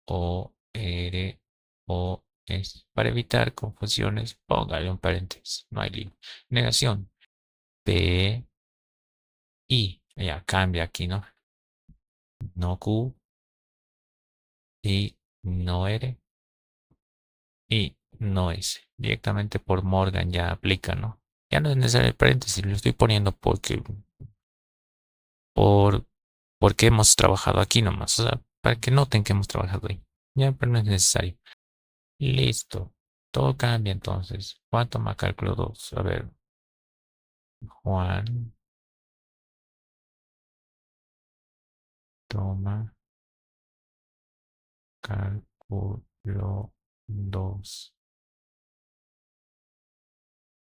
O, R, O, S. Para evitar confusiones, póngale un paréntesis, no hay lío. Negación, P, I, ya cambia aquí, ¿no? No Q, y no R, y no S. Directamente por Morgan ya aplica, ¿no? Ya no es necesario el paréntesis, lo estoy poniendo por, porque hemos trabajado aquí nomás, o sea, para que noten que hemos trabajado ahí. Ya, pero no es necesario. Listo. Todo cambia entonces. Juan toma cálculo 2. A ver, Juan toma cálculo 2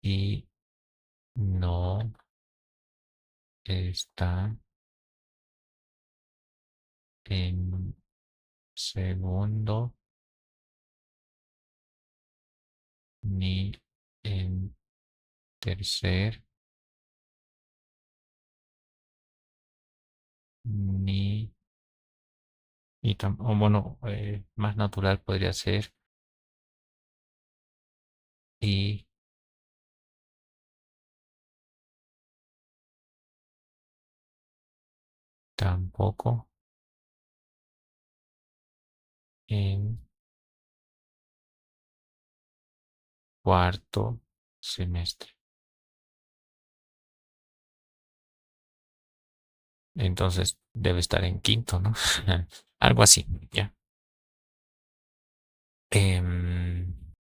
y no está en segundo ni en tercer ni o bueno, más natural podría ser y tampoco en cuarto semestre. Entonces debe estar en quinto, ¿no? Algo así, ya. Em,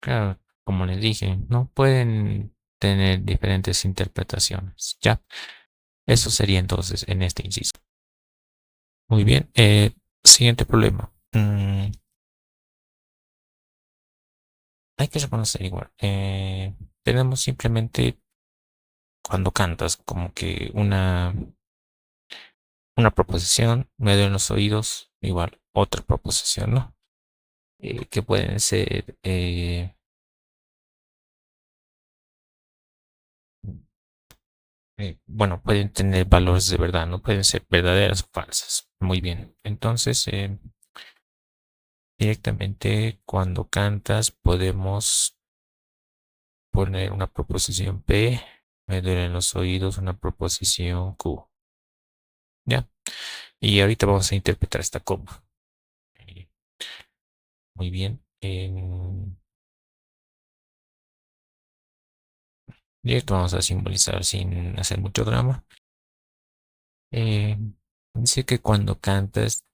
claro, como les dije, no pueden tener diferentes interpretaciones, ya. Eso sería entonces en este inciso. Muy bien. Siguiente problema. Hay que reconocer igual. Tenemos simplemente cuando cantas, como que una proposición, me duelen los oídos, igual otra proposición, ¿no? Que pueden ser, bueno, pueden tener valores de verdad, no pueden ser verdaderas o falsas. Muy bien. Entonces, directamente cuando cantas podemos poner una proposición P, me duelen los oídos, una proposición Q. ¿Ya? Y ahorita vamos a interpretar esta coma. Muy bien. Directo vamos a simbolizar sin hacer mucho drama. Eh, Dice que cuando cantas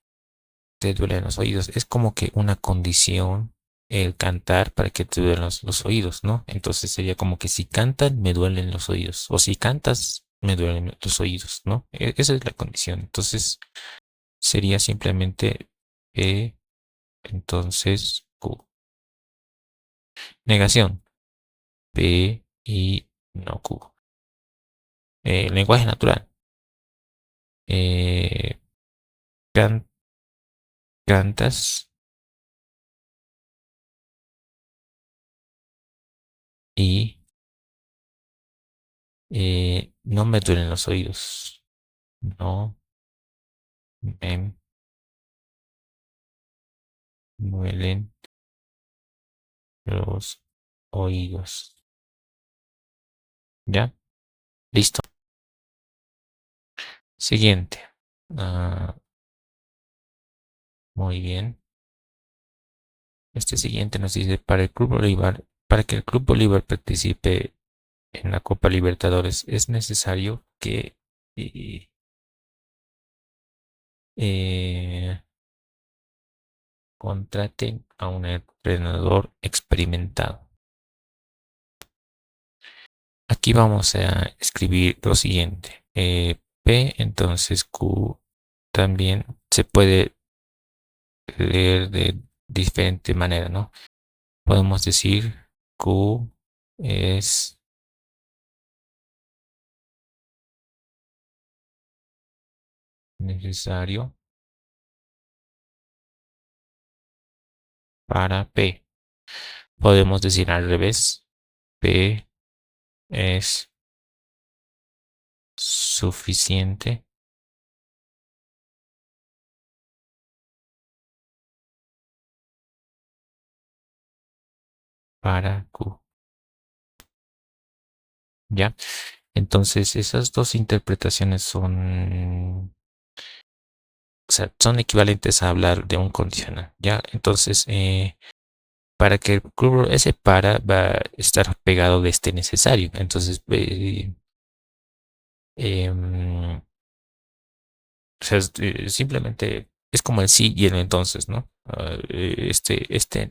te duelen los oídos. Es como que una condición el cantar para que te duelen los oídos, ¿no? Entonces sería como que si cantan, me duelen los oídos. O si cantas, me duelen los oídos, ¿no? Esa es la condición. Entonces sería simplemente entonces Q. Negación. P y no Q. Lenguaje natural. Eh, can- Cantas y no me duelen los oídos. No me duelen los oídos. ¿Ya? Listo. Siguiente. Ah, muy bien. Este siguiente nos dice, para el Club Bolívar, para que el Club Bolívar participe en la Copa Libertadores, es necesario que eh, contraten a un entrenador experimentado. Aquí vamos a escribir lo siguiente. P, entonces Q también se puede leer de diferente manera, ¿no? Podemos decir Q es necesario para P. Podemos decir al revés. P es suficiente para Q. ¿Ya? Entonces, esas dos interpretaciones son, o sea, son equivalentes a hablar de un condicional. ¿Ya? Entonces, para que el curl ese para va a estar pegado de este necesario. Entonces, em, o sea, simplemente es como el sí y el entonces, ¿no? Este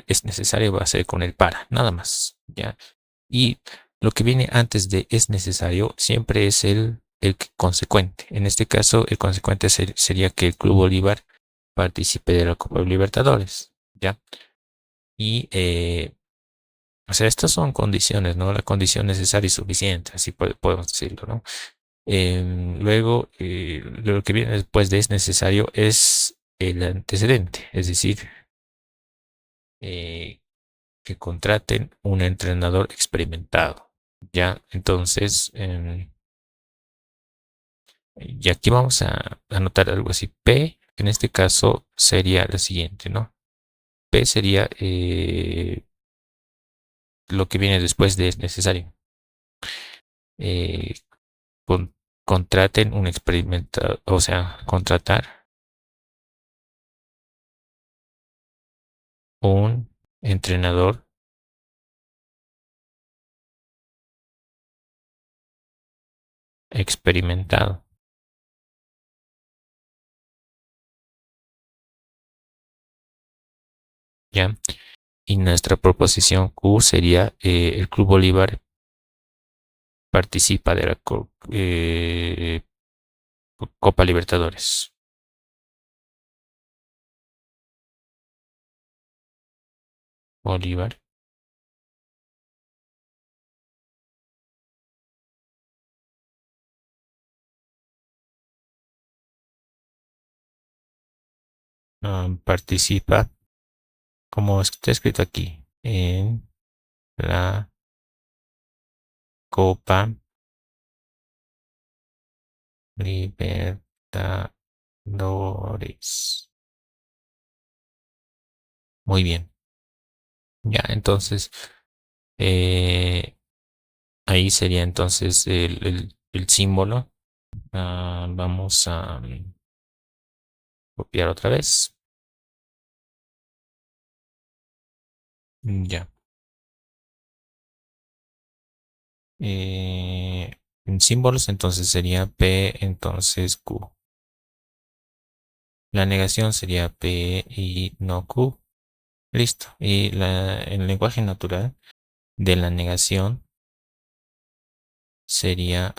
es necesario va a ser con el para, nada más, ¿ya? Y lo que viene antes de es necesario siempre es el consecuente. En este caso, el consecuente sería que el Club Bolívar participe de la Copa Libertadores, ¿ya? Y, o sea, estas son condiciones, ¿no? La condición necesaria y suficiente, así podemos decirlo, ¿no? Luego, lo que viene después de es necesario es el antecedente, es decir, eh, que contraten un entrenador experimentado. Ya, entonces, y aquí vamos a anotar algo así. P, en este caso, sería lo siguiente, ¿no? P sería lo que viene después de es necesario. Eh, con- Contraten un experimentado, o sea, contratar un entrenador experimentado. ¿Ya? Y nuestra proposición Q sería el Club Bolívar participa de la Copa Libertadores. Bolívar participa, como está escrito aquí, en la Copa Libertadores. Muy bien. Ya, entonces, eh, ahí sería entonces el símbolo. Vamos a copiar otra vez. Ya. En símbolos, entonces sería P, entonces Q. La negación sería P y no Q. Listo. Y el lenguaje natural de la negación sería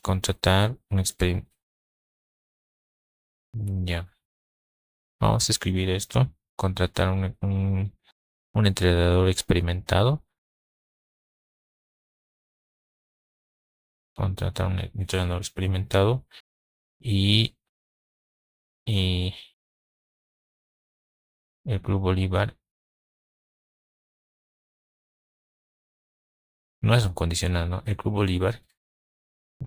contratar un experimento. Ya. Vamos a escribir esto. Contratar un entrenador experimentado. Contratar un entrenador experimentado. Y, y el Club Bolívar no es un condicional, ¿no? El Club Bolívar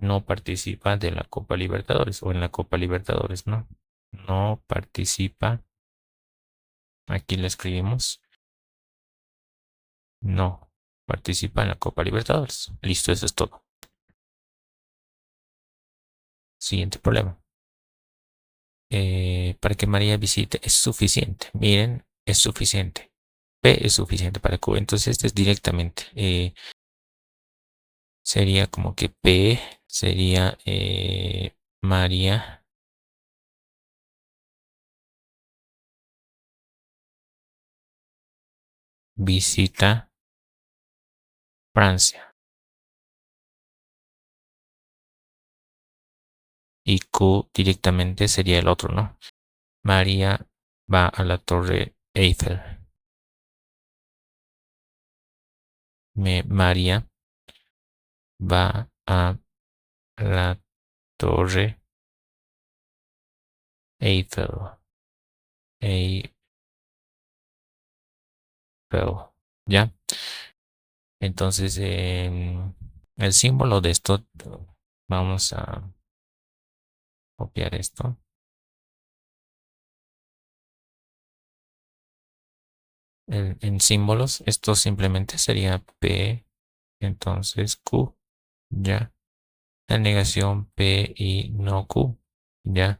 no participa de la Copa Libertadores o en la Copa Libertadores, ¿no? No participa. Aquí le escribimos. No participa en la Copa Libertadores. Listo, eso es todo. Siguiente problema. Para que María visite es suficiente. Miren, es suficiente. P es suficiente para Q. Entonces este es directamente. Sería como que P sería María visita Francia. Y Q directamente sería el otro, ¿no? María va a la Torre Eiffel. María va a la Torre Eiffel. Eiffel. ¿Ya? Entonces, el símbolo de esto, vamos a copiar esto. En símbolos, esto simplemente sería P, entonces Q, ¿ya? La negación P y no Q, ¿ya?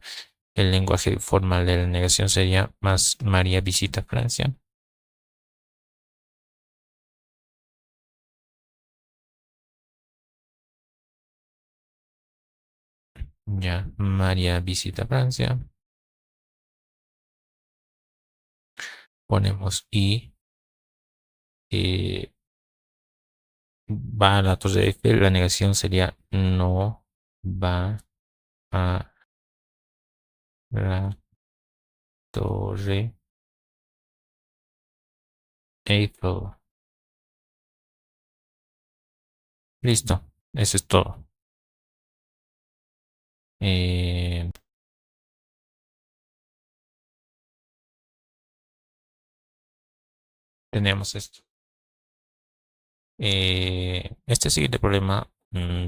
El lenguaje formal de la negación sería más María visita Francia. Ya, María visita Francia. Ponemos y va a la Torre Eiffel. La negación sería no va a la Torre Eiffel. Listo, eso es todo. Eh, tenemos esto. Este siguiente problema,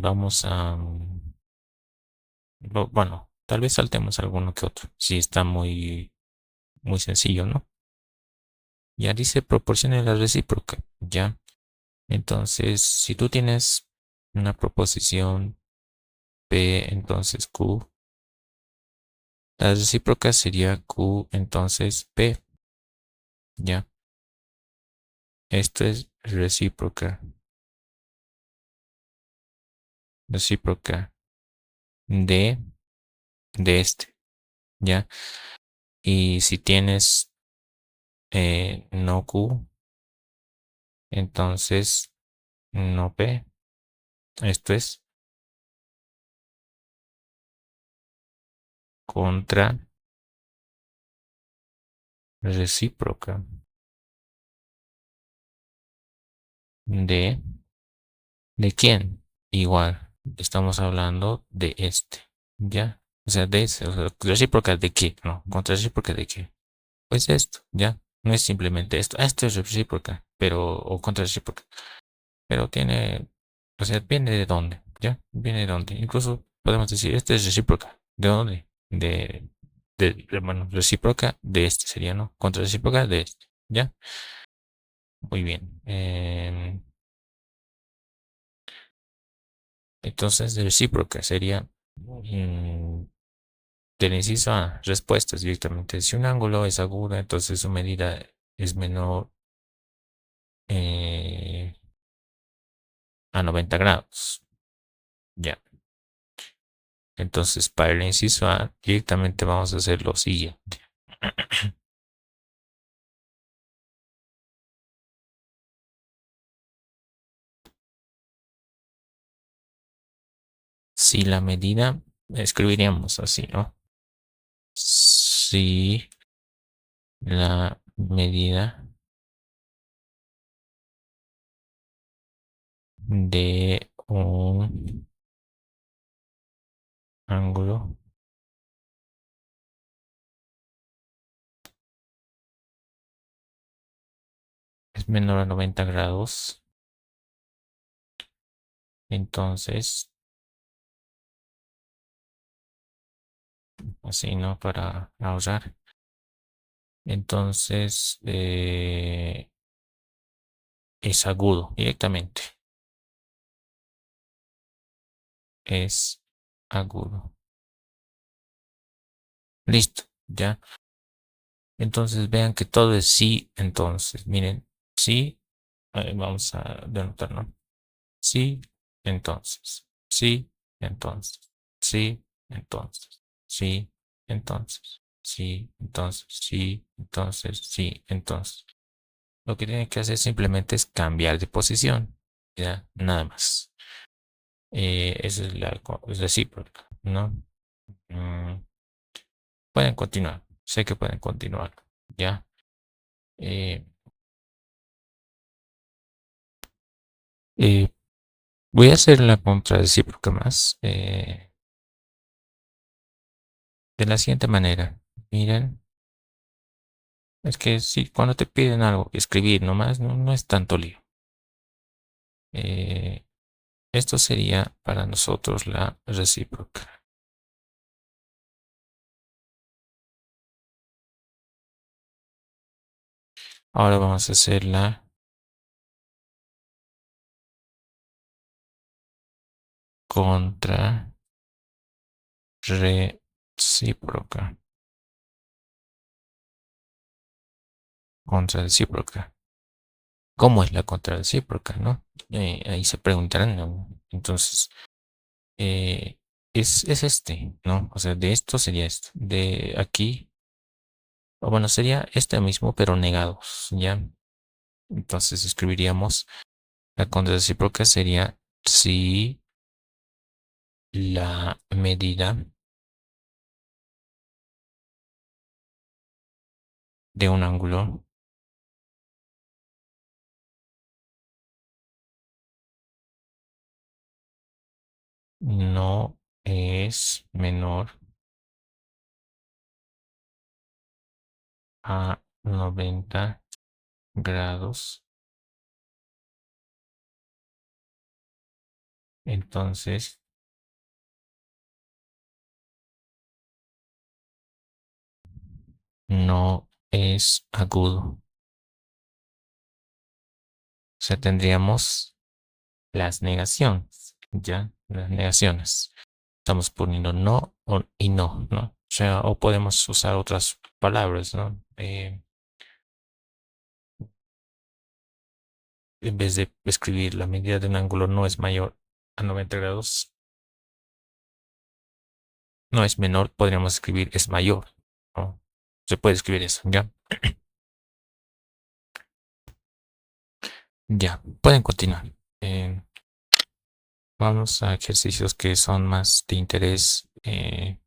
vamos a, bueno, tal vez saltemos alguno que otro, si está muy sencillo, ¿no? Ya dice proporcione la recíproca, ya. Entonces, si tú tienes una proposición P, entonces Q, la recíproca sería Q, entonces P, ya. Esto es recíproca de, de este, ya. Y si tienes no Q, entonces no P. Esto es contra recíproca de ¿de quién? Igual. estamos hablando de este, ¿ya? O sea, de ese, o sea, recíproca de qué, ¿no? Contra recíproca de qué. Pues esto, ¿ya? No es simplemente esto. Ah, esto es recíproca, pero, o contra recíproca. Pero tiene, o sea, viene de dónde, ¿ya? Viene de dónde. Incluso podemos decir, este es recíproca. ¿De dónde? Bueno, recíproca de este sería, ¿no? Contra recíproca de este, ¿ya? Muy bien. Entonces, de recíproca sería del inciso A, respuestas directamente. Si un ángulo es aguda, entonces su medida es menor eh, a 90 grados. Ya. Entonces, para el inciso A, directamente vamos a hacer lo siguiente. Si la medida, escribiríamos así, ¿no? Si la medida de un ángulo es menor a 90 grados, entonces, así, ¿no? Para ahorrar. Entonces, es agudo directamente. Es agudo. Listo, ya. Entonces vean que todo es sí. Entonces, miren, sí. Vamos a denotar, ¿no? Sí, entonces. Sí, entonces. Sí, entonces. Sí, entonces. Sí, entonces. Sí, entonces. Sí, entonces. Lo que tienen que hacer simplemente es cambiar de posición. Ya, nada más. Esa es es recíproca, ¿no? Mm, pueden continuar. Sé que pueden continuar. Ya. Eh, eh, voy a hacer la contrarrecíproca más. De la siguiente manera. Miren. Es que si cuando te piden algo, escribir nomás, no es tanto lío. Eh, esto sería para nosotros la recíproca. Ahora vamos a hacer la contrarrecíproca. Contrarrecíproca. ¿Cómo es la contrarrecíproca, no? Ahí se preguntarán, ¿no? Entonces, eh, es este, ¿no? O sea, de esto sería esto. De aquí, o bueno, sería este mismo, pero negados, ¿ya? Entonces escribiríamos la contrarrecíproca sería si la medida de un ángulo no es menor a 90 grados, entonces no es agudo. O sea, tendríamos las negaciones, ¿ya? Las negaciones. Estamos poniendo no y no, ¿no? O sea, o podemos usar otras palabras, ¿no? En vez de escribir la medida de un ángulo no es mayor a 90 grados, no es menor, podríamos escribir es mayor, ¿no? Se puede escribir eso, ¿ya? Ya, pueden continuar. Eh, vamos a ejercicios que son más de interés en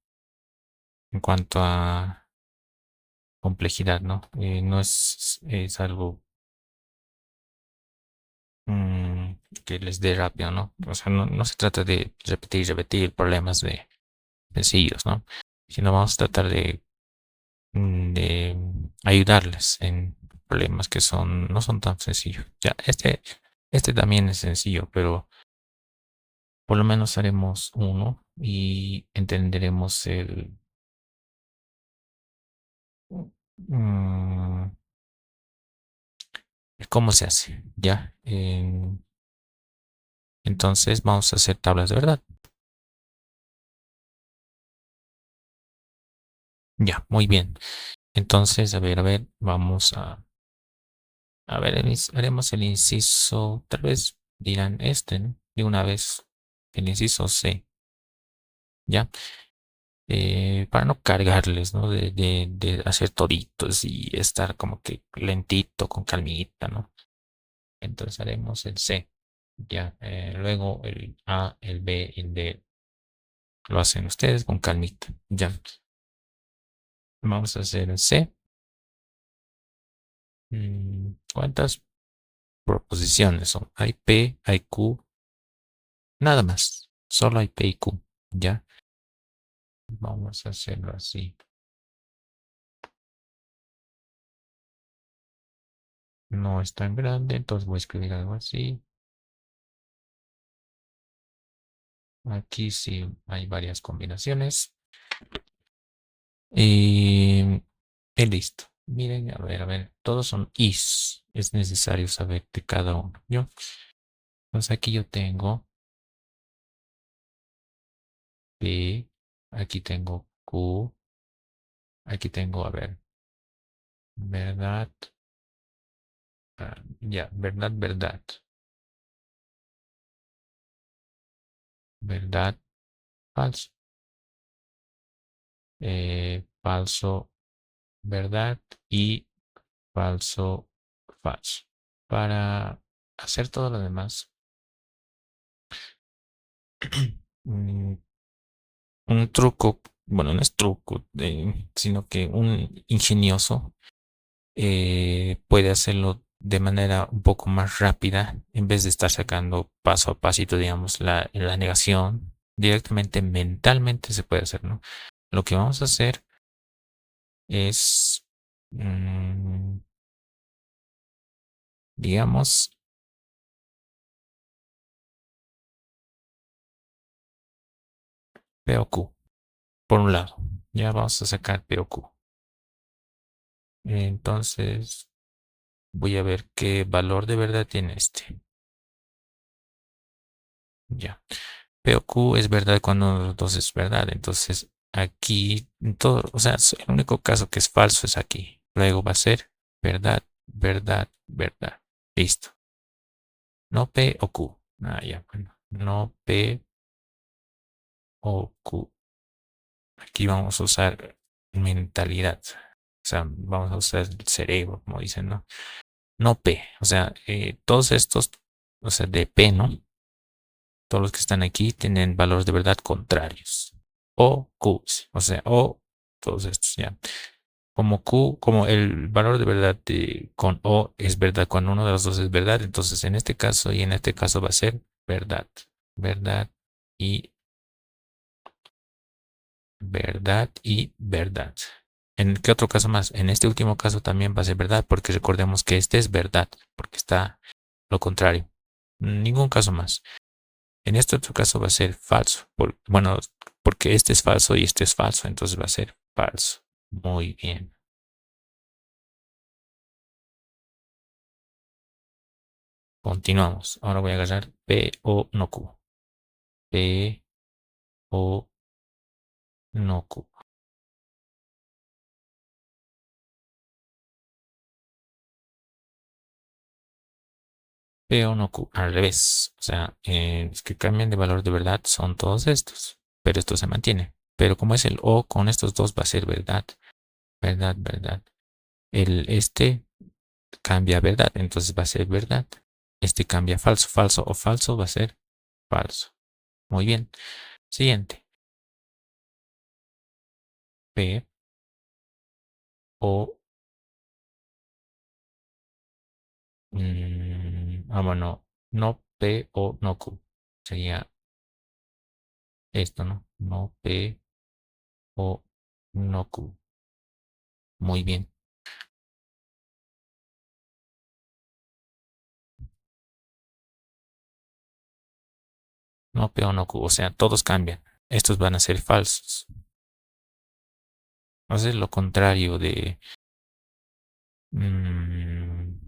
cuanto a complejidad, ¿no? No es algo que les dé rápido, ¿no? O sea, no se trata de repetir y repetir problemas de sencillos, ¿no? Sino vamos a tratar de ayudarles en problemas que no son tan sencillos. Ya, este también es sencillo, pero por lo menos haremos uno y entenderemos mm, cómo se hace, ¿ya? Entonces vamos a hacer tablas de verdad. Ya, muy bien. Entonces, a ver, vamos a ver, haremos el inciso, tal vez dirán este, ¿no? De una vez, el inciso C, ¿ya? Para no cargarles, ¿no? De hacer toditos y estar como que lentito, con calmita, ¿no? Entonces haremos el C, ¿ya? Luego el A, el B y el D lo hacen ustedes con calmita, ¿ya? Vamos a hacer el C. ¿Cuántas proposiciones son? Hay P, hay Q, nada más. Solo hay P y Q, ¿ya? Vamos a hacerlo así. No es tan grande, entonces voy a escribir algo así. Aquí sí hay varias combinaciones. Y listo. Miren, a ver, todos son is. Es necesario saber de cada uno. ¿Yo? Entonces aquí yo tengo P, aquí tengo Q, aquí tengo, a ver, verdad, ya, verdad, verdad, verdad, falso, falso, verdad y falso, falso. Para hacer todo lo demás, mm, un truco, bueno, no es truco, sino que un ingenioso puede hacerlo de manera un poco más rápida en vez de estar sacando paso a pasito, digamos, la negación. Directamente mentalmente se puede hacer, ¿no? Lo que vamos a hacer es, mm, digamos, P o Q, por un lado. Ya vamos a sacar P o Q. Entonces, voy a ver qué valor de verdad tiene este. Ya. P o Q es verdad cuando los dos es verdad. Entonces, aquí, todo, o sea, el único caso que es falso es aquí. Luego va a ser verdad, verdad, verdad. Listo. No P o Q. Ah, ya, bueno. No P o Q. Aquí vamos a usar mentalidad. O sea, vamos a usar el cerebro, como dicen, ¿no? No P. O sea, todos estos, o sea, de P, ¿no? Todos los que están aquí tienen valores de verdad contrarios. O Q, o sea, o todos estos, ya. Como Q, como el valor de verdad con O es verdad, cuando uno de los dos es verdad, entonces en este caso y en este caso va a ser verdad, verdad y verdad y verdad. ¿En qué otro caso más? En este último caso también va a ser verdad, porque recordemos que este es verdad, porque está lo contrario. Ningún caso más. En este otro caso va a ser falso. Bueno, porque este es falso y este es falso, entonces va a ser falso. Muy bien. Continuamos. Ahora voy a agarrar P o no Q. P o no Q. P o no Q. Al revés. O sea, los que cambian de valor de verdad son todos estos. Pero esto se mantiene. Pero como es el O con estos dos va a ser verdad. Verdad, verdad. Este cambia a verdad. Entonces va a ser verdad. Este cambia a falso. Falso o falso va a ser falso. Muy bien. Siguiente. P o bueno, no P o no Q. Sería esto, ¿no? No P o no Q. Muy bien. No P o no Q. O sea, todos cambian. Estos van a ser falsos. Entonces, lo contrario de... mm,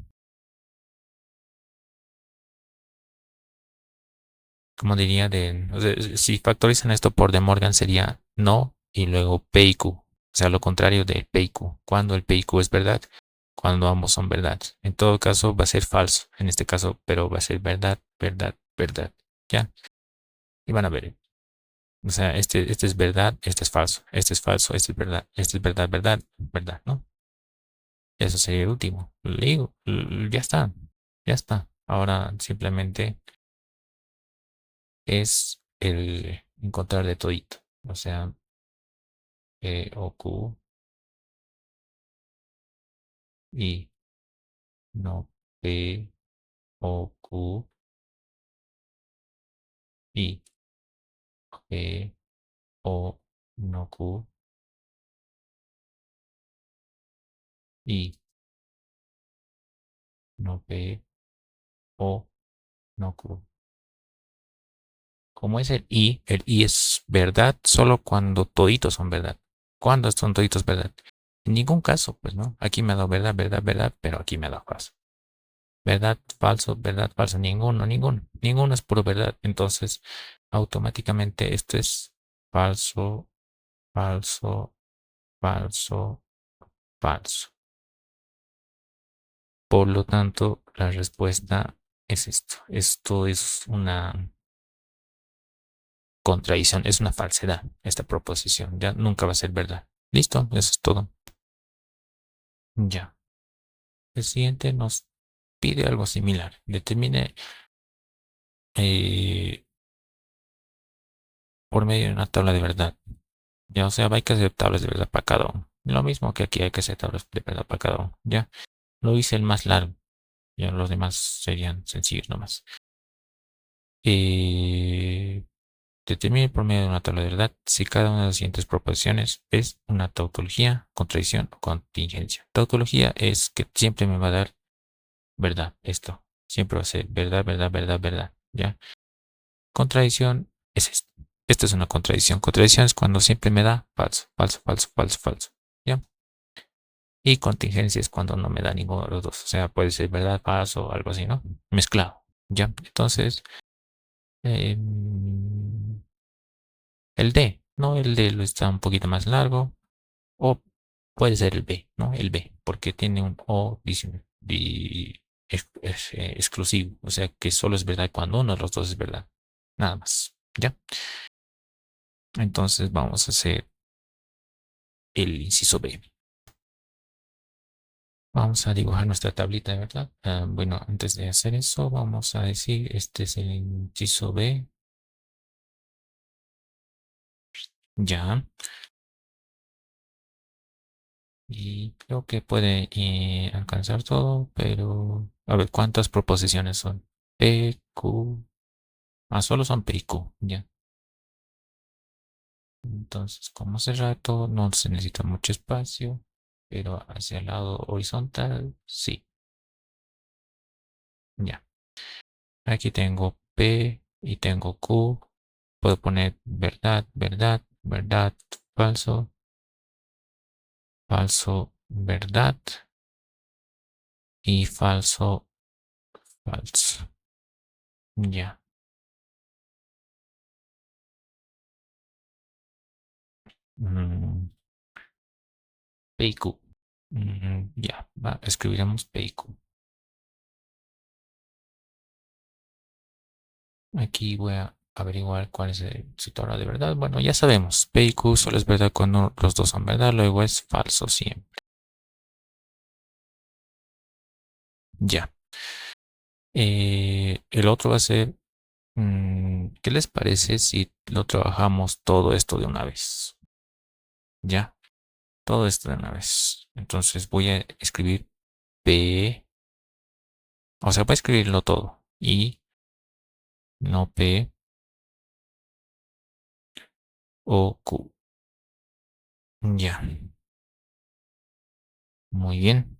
como diría de... O sea, si factorizan esto por De Morgan sería no y luego P y Q. O sea, lo contrario de P y Q. Cuando el P y Q es verdad, cuando ambos son verdad. En todo caso va a ser falso, en este caso, pero va a ser verdad, verdad, verdad. ¿Ya? Y van a ver. O sea, este es verdad, este es falso, este es falso, este es verdad, verdad, verdad, ¿no? Eso sería el último. Le digo, ya está, ya está. Ahora simplemente es el encontrar de todito. O sea, P o Q y no P o Q y P o no Q y no P o no Q. Como es el I es verdad solo cuando toditos son verdad. Cuando son toditos verdad. En ningún caso, pues no. Aquí me ha dado verdad, verdad, verdad, pero aquí me ha dado falso. Verdad, falso. Ninguno, ninguno. Ninguno es puro verdad. Entonces, automáticamente esto es falso, falso, falso, falso. Por lo tanto, la respuesta es esto. Esto es una contradicción, es una falsedad esta proposición. Ya nunca va a ser verdad. Listo, eso es todo. Ya. El siguiente nos pide algo similar. Determine eh, por medio de una tabla de verdad. Ya, o sea, hay que hacer tablas de verdad para cada uno. Lo mismo que aquí hay que hacer tablas de verdad para cada uno. Ya. Lo hice el más largo. Ya los demás serían sencillos nomás. Eh, Determine por medio de una tabla de verdad si cada una de las siguientes proposiciones es una tautología, contradicción o contingencia. Tautología es que siempre me va a dar verdad esto. Siempre va a ser verdad, verdad, verdad, verdad. ¿Ya? Contradicción es esto. Esto es una contradicción. Contradicción es cuando siempre me da falso, falso, falso, falso, falso. ¿Ya? Y contingencia es cuando no me da ninguno de los dos. O sea, puede ser verdad, falso o algo así, ¿no? Mezclado. ¿Ya? Entonces, eh, el D, ¿no? El D lo está un poquito más largo. O puede ser el B, ¿no? El B, porque tiene un O exclusivo. O sea que solo es verdad cuando uno de los dos es verdad. Nada más. ¿Ya? Entonces vamos a hacer el inciso B. Vamos a dibujar nuestra tablita, ¿verdad? Bueno, antes de hacer eso, vamos a decir, este es el inciso B. Ya. Y creo que puede alcanzar todo, pero a ver cuántas proposiciones son. P, Q. Ah, solo son P y Q. Ya. Entonces, como hace rato, no se necesita mucho espacio, pero hacia el lado horizontal, sí. Ya. Aquí tengo P y tengo Q. Puedo poner verdad, verdad, verdad, falso, falso, verdad y falso, falso. Ya. Mm, P y Q. Ya, escribiremos P y Q. Aquí voy a averiguar cuál es el tabla de verdad. Bueno, ya sabemos. P y Q solo es verdad cuando los dos son verdad, luego es falso siempre. Ya. El otro va a ser, ¿qué les parece si lo trabajamos todo esto de una vez? Ya, todo esto de una vez. Entonces voy a escribir P, o sea, voy a escribirlo todo. Y no P o Q. Ya, muy bien.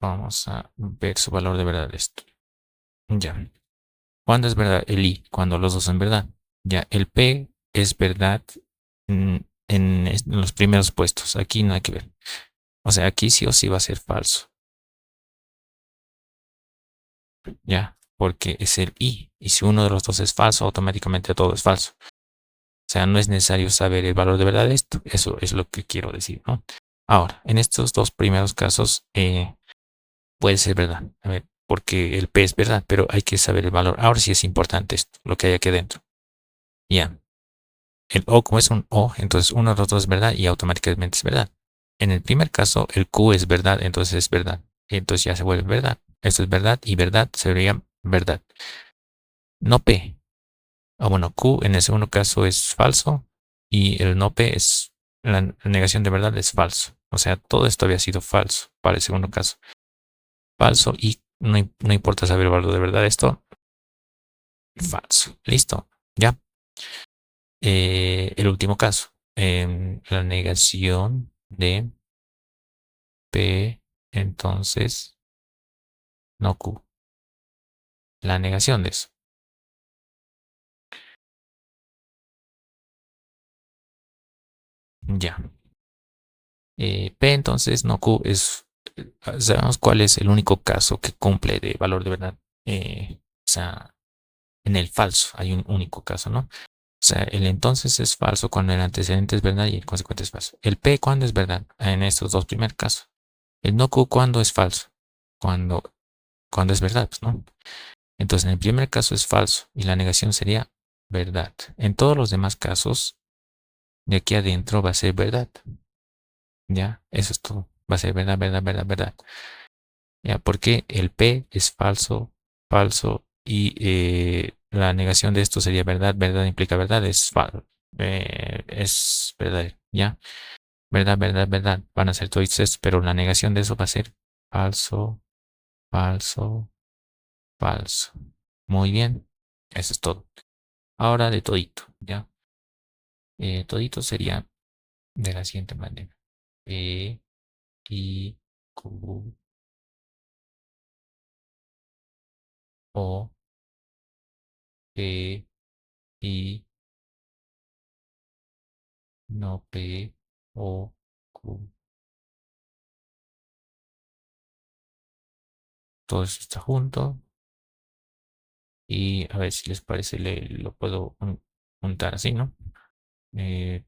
Vamos a ver su valor de verdad esto. Ya. ¿Cuándo es verdad el I? Cuando los dos son verdad. Ya, el P es verdad mm, en los primeros puestos. Aquí no hay que ver. O sea, aquí sí o sí va a ser falso. Ya, porque es el I. Y si uno de los dos es falso, automáticamente todo es falso. O sea, no es necesario saber el valor de verdad de esto. Eso es lo que quiero decir, ¿no? Ahora, en estos dos primeros casos, puede ser verdad. A ver, porque el P es verdad, pero hay que saber el valor. Ahora sí es importante esto, lo que hay aquí adentro. Ya. El O, como es un O, entonces uno de los dos es verdad y automáticamente es verdad. En el primer caso, el Q es verdad, entonces es verdad. Entonces ya se vuelve verdad. Esto es verdad y verdad sería verdad. No P. O bueno, Q en el segundo caso es falso y el no P es la negación de verdad es falso. O sea, todo esto había sido falso para el segundo caso. Falso y no importa saber el valor de verdad, esto falso. Listo. Ya. El último caso. La negación de P, entonces no Q. La negación de eso. Ya. P, entonces no Q es. Sabemos cuál es el único caso que cumple de valor de verdad. O sea, en el falso hay un único caso, ¿no? O sea, el entonces es falso cuando el antecedente es verdad y el consecuente es falso. El P cuando es verdad en estos dos primeros casos. El no Q cuando es falso. Cuando, cuando es verdad, pues, ¿no? Entonces, en el primer caso es falso y la negación sería verdad. En todos los demás casos, de aquí adentro va a ser verdad. Ya, eso es todo. Va a ser verdad, verdad, verdad, verdad. Ya, porque el P es falso, falso y la negación de esto sería verdad, verdad implica verdad, es falso. Es verdad, ya. Verdad, verdad, verdad. Van a ser todos estos, pero la negación de eso va a ser falso, falso, falso. Muy bien. Eso es todo. Ahora de todito, ¿ya? Todito sería de la siguiente manera. P, I, Q, O, P, I, no P, O, Q. Todo eso está junto. Y a ver si les parece, lo puedo juntar así, ¿no?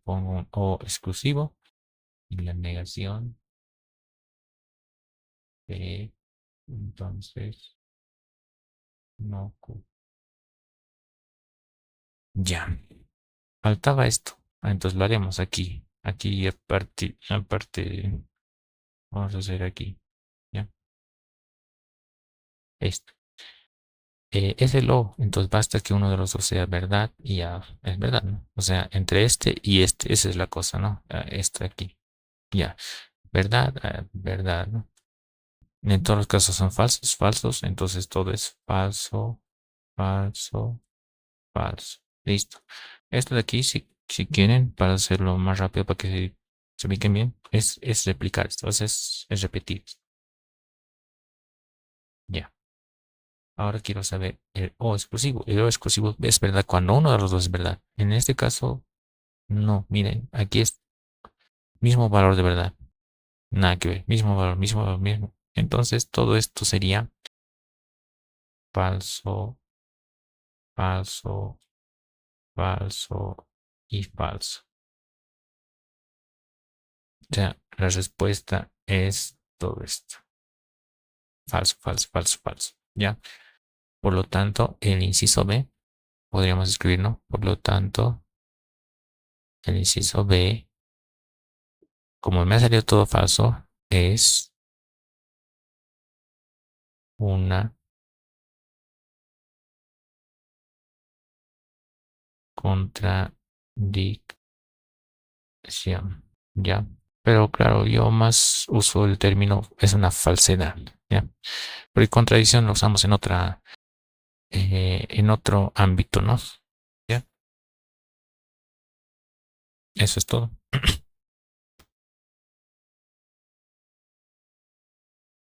Pongo un O exclusivo y la negación. P, entonces, no Q. Ya. Faltaba esto. Entonces lo haremos aquí. Aquí aparte, vamos a hacer aquí. ¿Ya? Esto. Es el O, entonces basta que uno de los dos sea verdad y ya es verdad, ¿no? O sea, entre este y este, esa es la cosa, ¿no? Esto aquí. Ya. Verdad, verdad, ¿no? En todos los casos son falsos, falsos, entonces todo es falso, falso, falso. Listo. Esto de aquí, si quieren, para hacerlo más rápido, para que se ubiquen bien, es replicar esto, es repetir. Ya. Ahora quiero saber el O exclusivo. El O exclusivo es verdad cuando uno de los dos es verdad. En este caso, no. Miren, aquí es mismo valor de verdad. Nada que ver. Mismo valor, mismo valor, mismo. Entonces, todo esto sería falso, falso, falso y falso. O sea, la respuesta es todo esto. Falso, falso, falso, falso. ¿Ya? Por lo tanto, el inciso B, podríamos escribir, ¿no? Por lo tanto, el inciso B, como me ha salido todo falso, es una contradicción, ¿ya? Pero claro, yo más uso el término, es una falsedad, ¿ya? Porque contradicción lo usamos en otro ámbito, ¿no? ¿Ya? Eso es todo.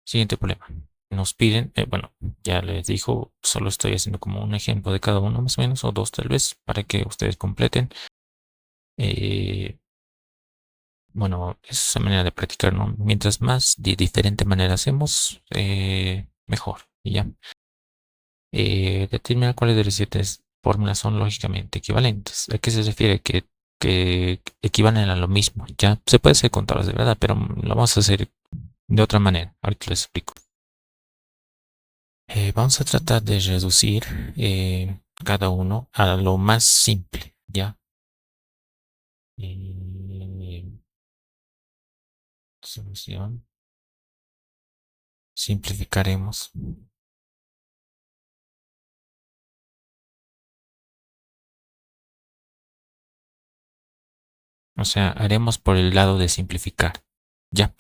Siguiente problema. Nos piden, bueno, ya les dijo, solo estoy haciendo como un ejemplo de cada uno más o menos, o dos tal vez, para que ustedes completen. Eh, bueno, esa manera de practicar, ¿no? Mientras más de diferente manera hacemos, mejor. Y ya. Determinar cuáles de las siete fórmulas son lógicamente equivalentes. ¿A qué se refiere? Que equivalen a lo mismo. Ya se puede hacer con tablas de verdad, pero lo vamos a hacer de otra manera. Ahorita les explico. Vamos a tratar de reducir cada uno a lo más simple, ¿ya? Eh, solución. Simplificaremos. O sea, haremos por el lado de simplificar. Ya.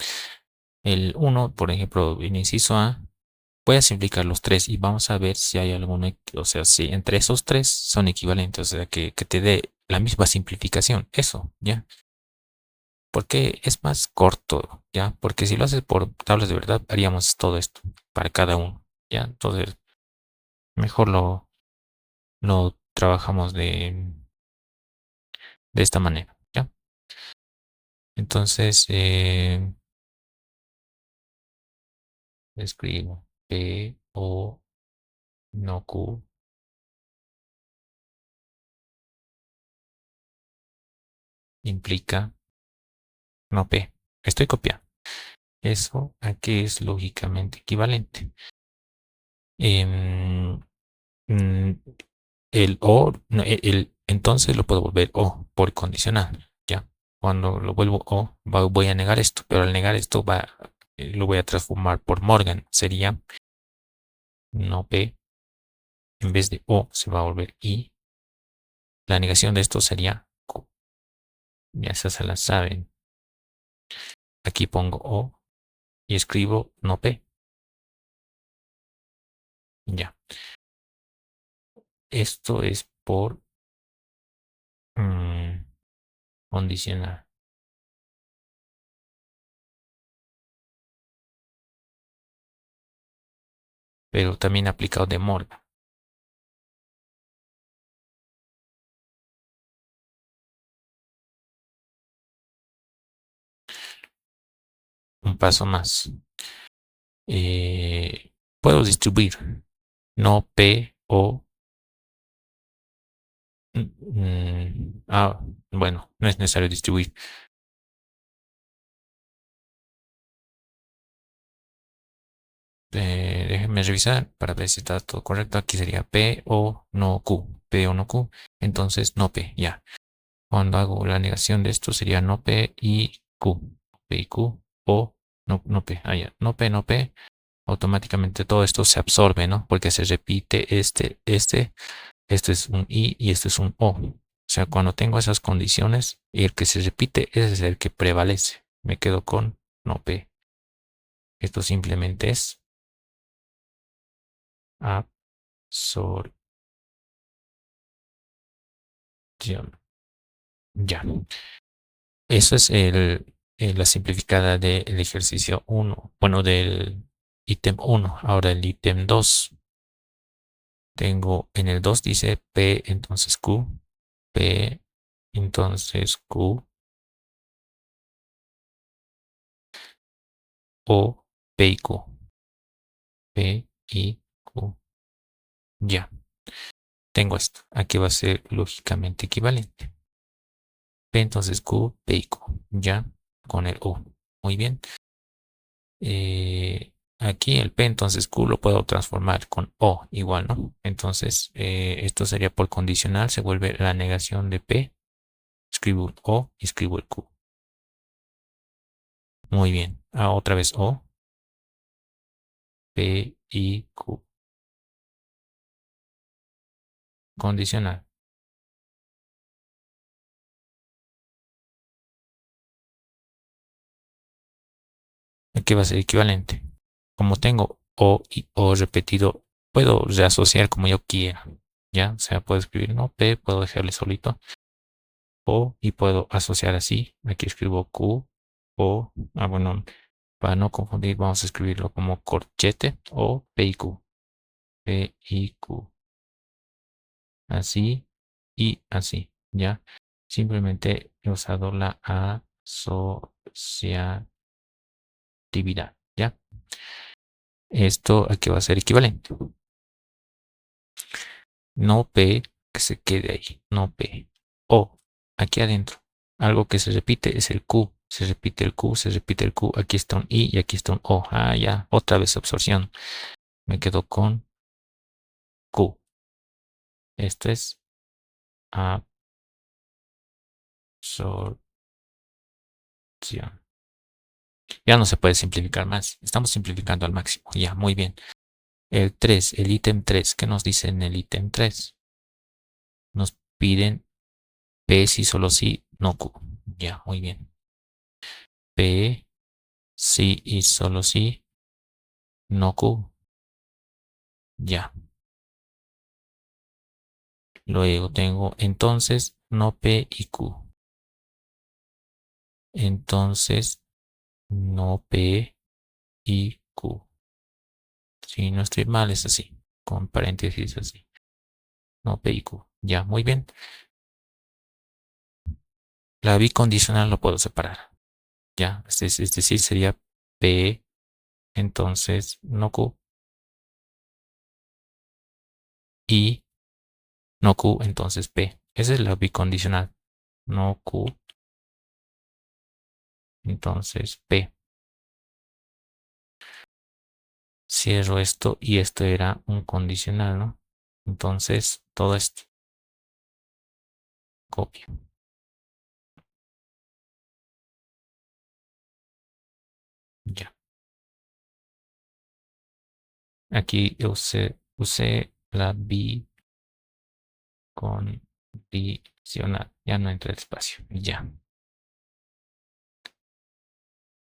El uno, por ejemplo, en inciso A, voy a simplificar los tres y vamos a ver si hay alguno, o sea, si entre esos tres son equivalentes, o sea, que te dé la misma simplificación. Eso, ¿ya? Porque es más corto, ¿ya? Porque si lo haces por tablas de verdad, haríamos todo esto para cada uno, ¿ya? Entonces, mejor lo trabajamos de esta manera, ¿ya? Entonces, escribo P, O, no Q, implica no P. Estoy copiando. Eso aquí es lógicamente equivalente. Em, mm, el O, no, entonces lo puedo volver O por condicional, ¿ya? Cuando lo vuelvo O, voy a negar esto, pero al negar esto lo voy a transformar por Morgan. Sería no P, en vez de O se va a volver I. La negación de esto sería Q. Ya esas se las saben. Aquí pongo O y escribo no P. Ya. Esto es por mm, condicional, pero también aplicado de Morgan. Un paso más. Puedo distribuir, no P o bueno, no es necesario distribuir. Déjenme revisar para ver si está todo correcto. Aquí sería P o no Q. P o no Q. Entonces no P, ya. Cuando hago la negación de esto sería no P y Q. P y Q o no P. Ah, ya. No P, no P. Automáticamente todo esto se absorbe, ¿no? Porque se repite este es un I y este es un O. O sea, cuando tengo esas condiciones y el que se repite, ese es el que prevalece. Me quedo con no P. Esto simplemente es absorción. Ya. Eso es la simplificada del ejercicio uno. Bueno, del ítem uno. Ahora el ítem 2. Tengo en el 2 dice P, entonces Q. P, entonces Q. O, P y Q. P y Q. Ya. Tengo esto. Aquí va a ser lógicamente equivalente. P entonces Q, P y Q. Ya. Con el O. Muy bien. Aquí el P entonces Q lo puedo transformar con O igual, ¿no? Entonces esto sería por condicional. Se vuelve la negación de P. Escribo el O y escribo el Q. Muy bien. Otra vez O, P y Q. Condicional. Aquí va a ser equivalente. Como tengo O y O repetido puedo reasociar como yo quiera. Ya, o sea, puedo escribir no P, puedo dejarle solito O y puedo asociar así. Aquí escribo Q O. Bueno, para no confundir, vamos a escribirlo como corchete o P y Q. P y Q. Así y así. Ya, simplemente he usado la asociatividad. Ya, esto aquí va a ser equivalente. No P que se quede ahí. No P. O aquí adentro. Algo que se repite es el Q. Se repite el Q, se repite el Q. Aquí está un I y aquí está un O. Ah, ya. Otra vez absorción. Me quedo con Q. Esto es absorción. Ya no se puede simplificar más. Estamos simplificando al máximo. Ya, muy bien. El 3, el ítem 3. ¿Qué nos dice en el ítem 3? Nos piden P si solo si, no Q. Ya, muy bien. P si y solo si, no Q. Ya. Luego tengo entonces no P y Q. Entonces no P y Q. Si no estoy mal es así. Con paréntesis así. No P y Q. Ya, muy bien. La bicondicional lo puedo separar. Ya, es decir, sería P, entonces no Q, y no Q, entonces P. Esa es la bicondicional. No Q, entonces P. Cierro esto y esto era un condicional, ¿no? Entonces todo esto copio. Ya. Aquí usé la bicondicional. Ya no entra el espacio. Ya.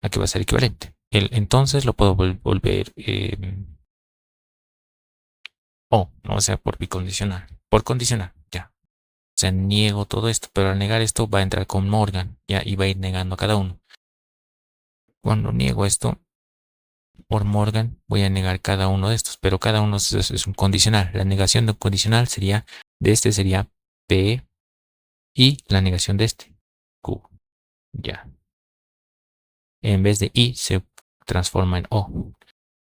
Aquí va a ser equivalente. Entonces lo puedo volver O, ¿no? O sea, por bicondicional. Por condicional, ya. O sea, niego todo esto, pero al negar esto va a entrar con Morgan, ya, y va a ir negando a cada uno. Cuando niego esto por Morgan, voy a negar cada uno de estos, pero cada uno es un condicional. La negación de un condicional sería, de este sería P y la negación de este, Q, ya. En vez de I se transforma en O.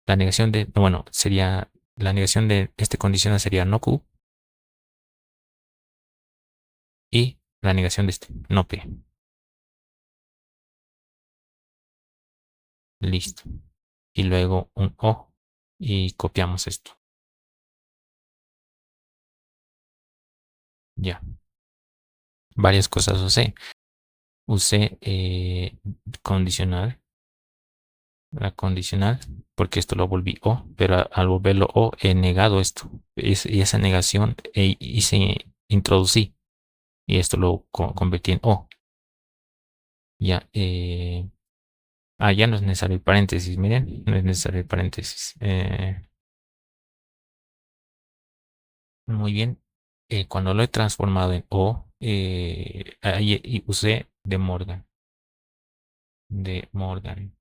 La negación de, bueno, sería, la negación de este condicional sería no Q y la negación de este, no P. Listo. Y luego un O y copiamos esto. Ya. Varias cosas usé. Usé condicional, la condicional, porque esto lo volví O, pero al volverlo O he negado esto. Y esa negación hice, introducí y esto lo convertí en O. Ya. Ya no es necesario el paréntesis, miren, no es necesario el paréntesis. Muy bien. Cuando lo he transformado en O, ahí usé de Morgan. De Morgan.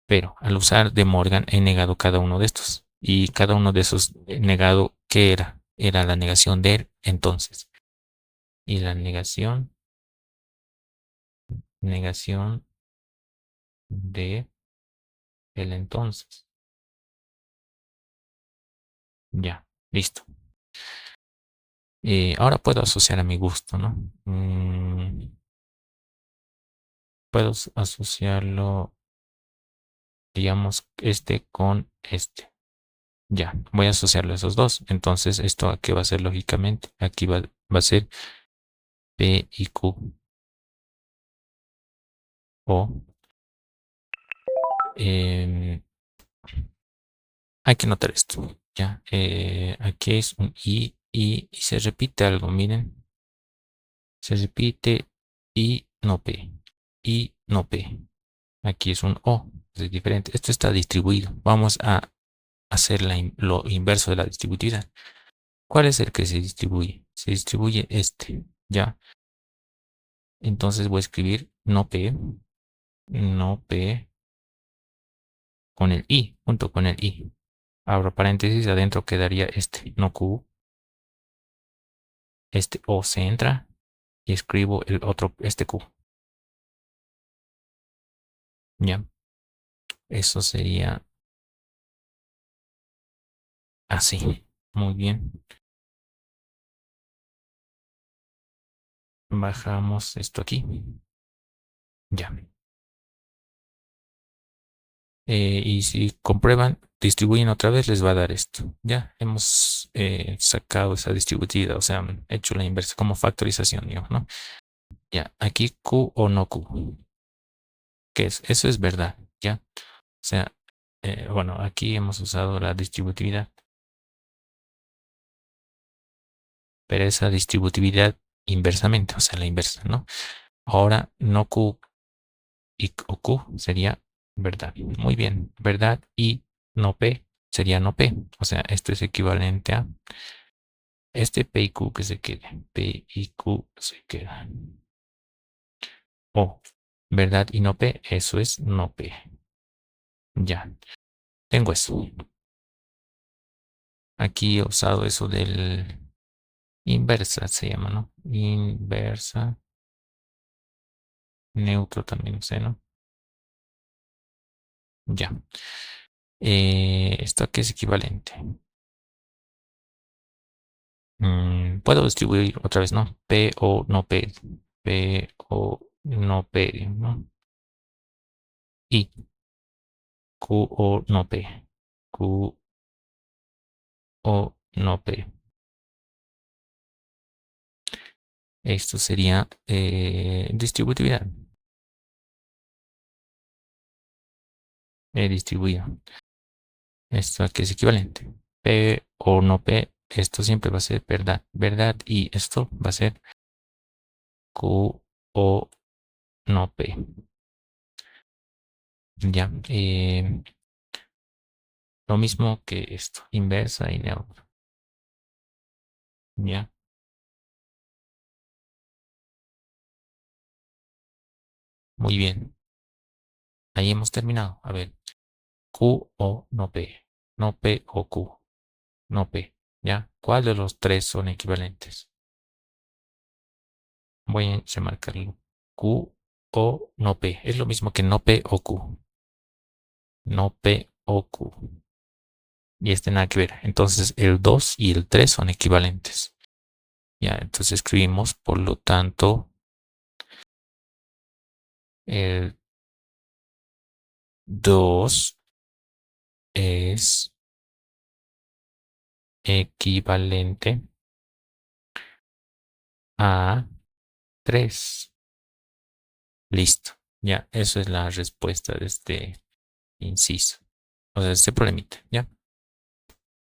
Pero al usar de Morgan he negado cada uno de estos. Y cada uno de esos he negado, ¿qué era? Era la negación de él entonces. Y la negación de el entonces. Ya, listo. Ahora puedo asociar a mi gusto, ¿no? Puedo asociarlo, digamos, este con este. Ya, voy a asociarlo a esos dos. Entonces, esto aquí va a ser lógicamente, aquí va a ser P y Q. O hay que notar esto. Ya, aquí es un y se repite algo, miren. Se repite y no P. Y no P. Aquí es un O. es diferente. Esto está distribuido. Vamos a hacer lo inverso de la distributividad. ¿Cuál es el que se distribuye? Se distribuye este, ¿ya? Entonces voy a escribir no P con el I, junto con el I. Abro paréntesis, adentro quedaría este, no Q. Este O se entra y escribo el otro, este Q. ¿Ya? Eso sería así. Muy bien. Bajamos esto aquí. Ya. Y si comprueban, distribuyen otra vez, les va a dar esto. Ya hemos sacado esa distributiva, o sea, hecho la inversa como factorización, digamos, ¿no? Ya, aquí Q o no Q. ¿Qué es? Eso es verdad, ¿ya? O sea, bueno, aquí hemos usado la distributividad, pero esa distributividad inversamente, o sea, la inversa, ¿no? Ahora no Q y o Q sería verdad. Muy bien, verdad y no P sería no P. O sea, esto es equivalente a este P y Q que se quede. P y Q se quedan. O verdad y no P, eso es no P. Ya, tengo eso. Aquí he usado eso del inversa, se llama, ¿no? Inversa. Neutro también usé, ¿no? Ya. ¿Esto a qué es equivalente? Puedo distribuir otra vez, ¿no? P o no P. P o no P, ¿no? Y Q o no P. Q o no P. Esto sería distributividad. Distribuido. Esto a qué es equivalente. P o no P. Esto siempre va a ser verdad. Verdad y esto va a ser Q o no P. Ya. Lo mismo que esto. Inversa y neutro. Ya. Muy bien. Ahí hemos terminado. A ver. Q o no P. No P o Q. No P. ¿Ya? ¿Cuál de los tres son equivalentes? Voy a remarcarlo. Q o no P. Es lo mismo que no P o Q. No P o Q. Y este nada que ver. Entonces el 2 y el 3 son equivalentes. Ya, entonces escribimos, por lo tanto, el 2 es equivalente a 3. Listo. Ya, eso es la respuesta de este inciso. O sea, este problemita, ¿ya?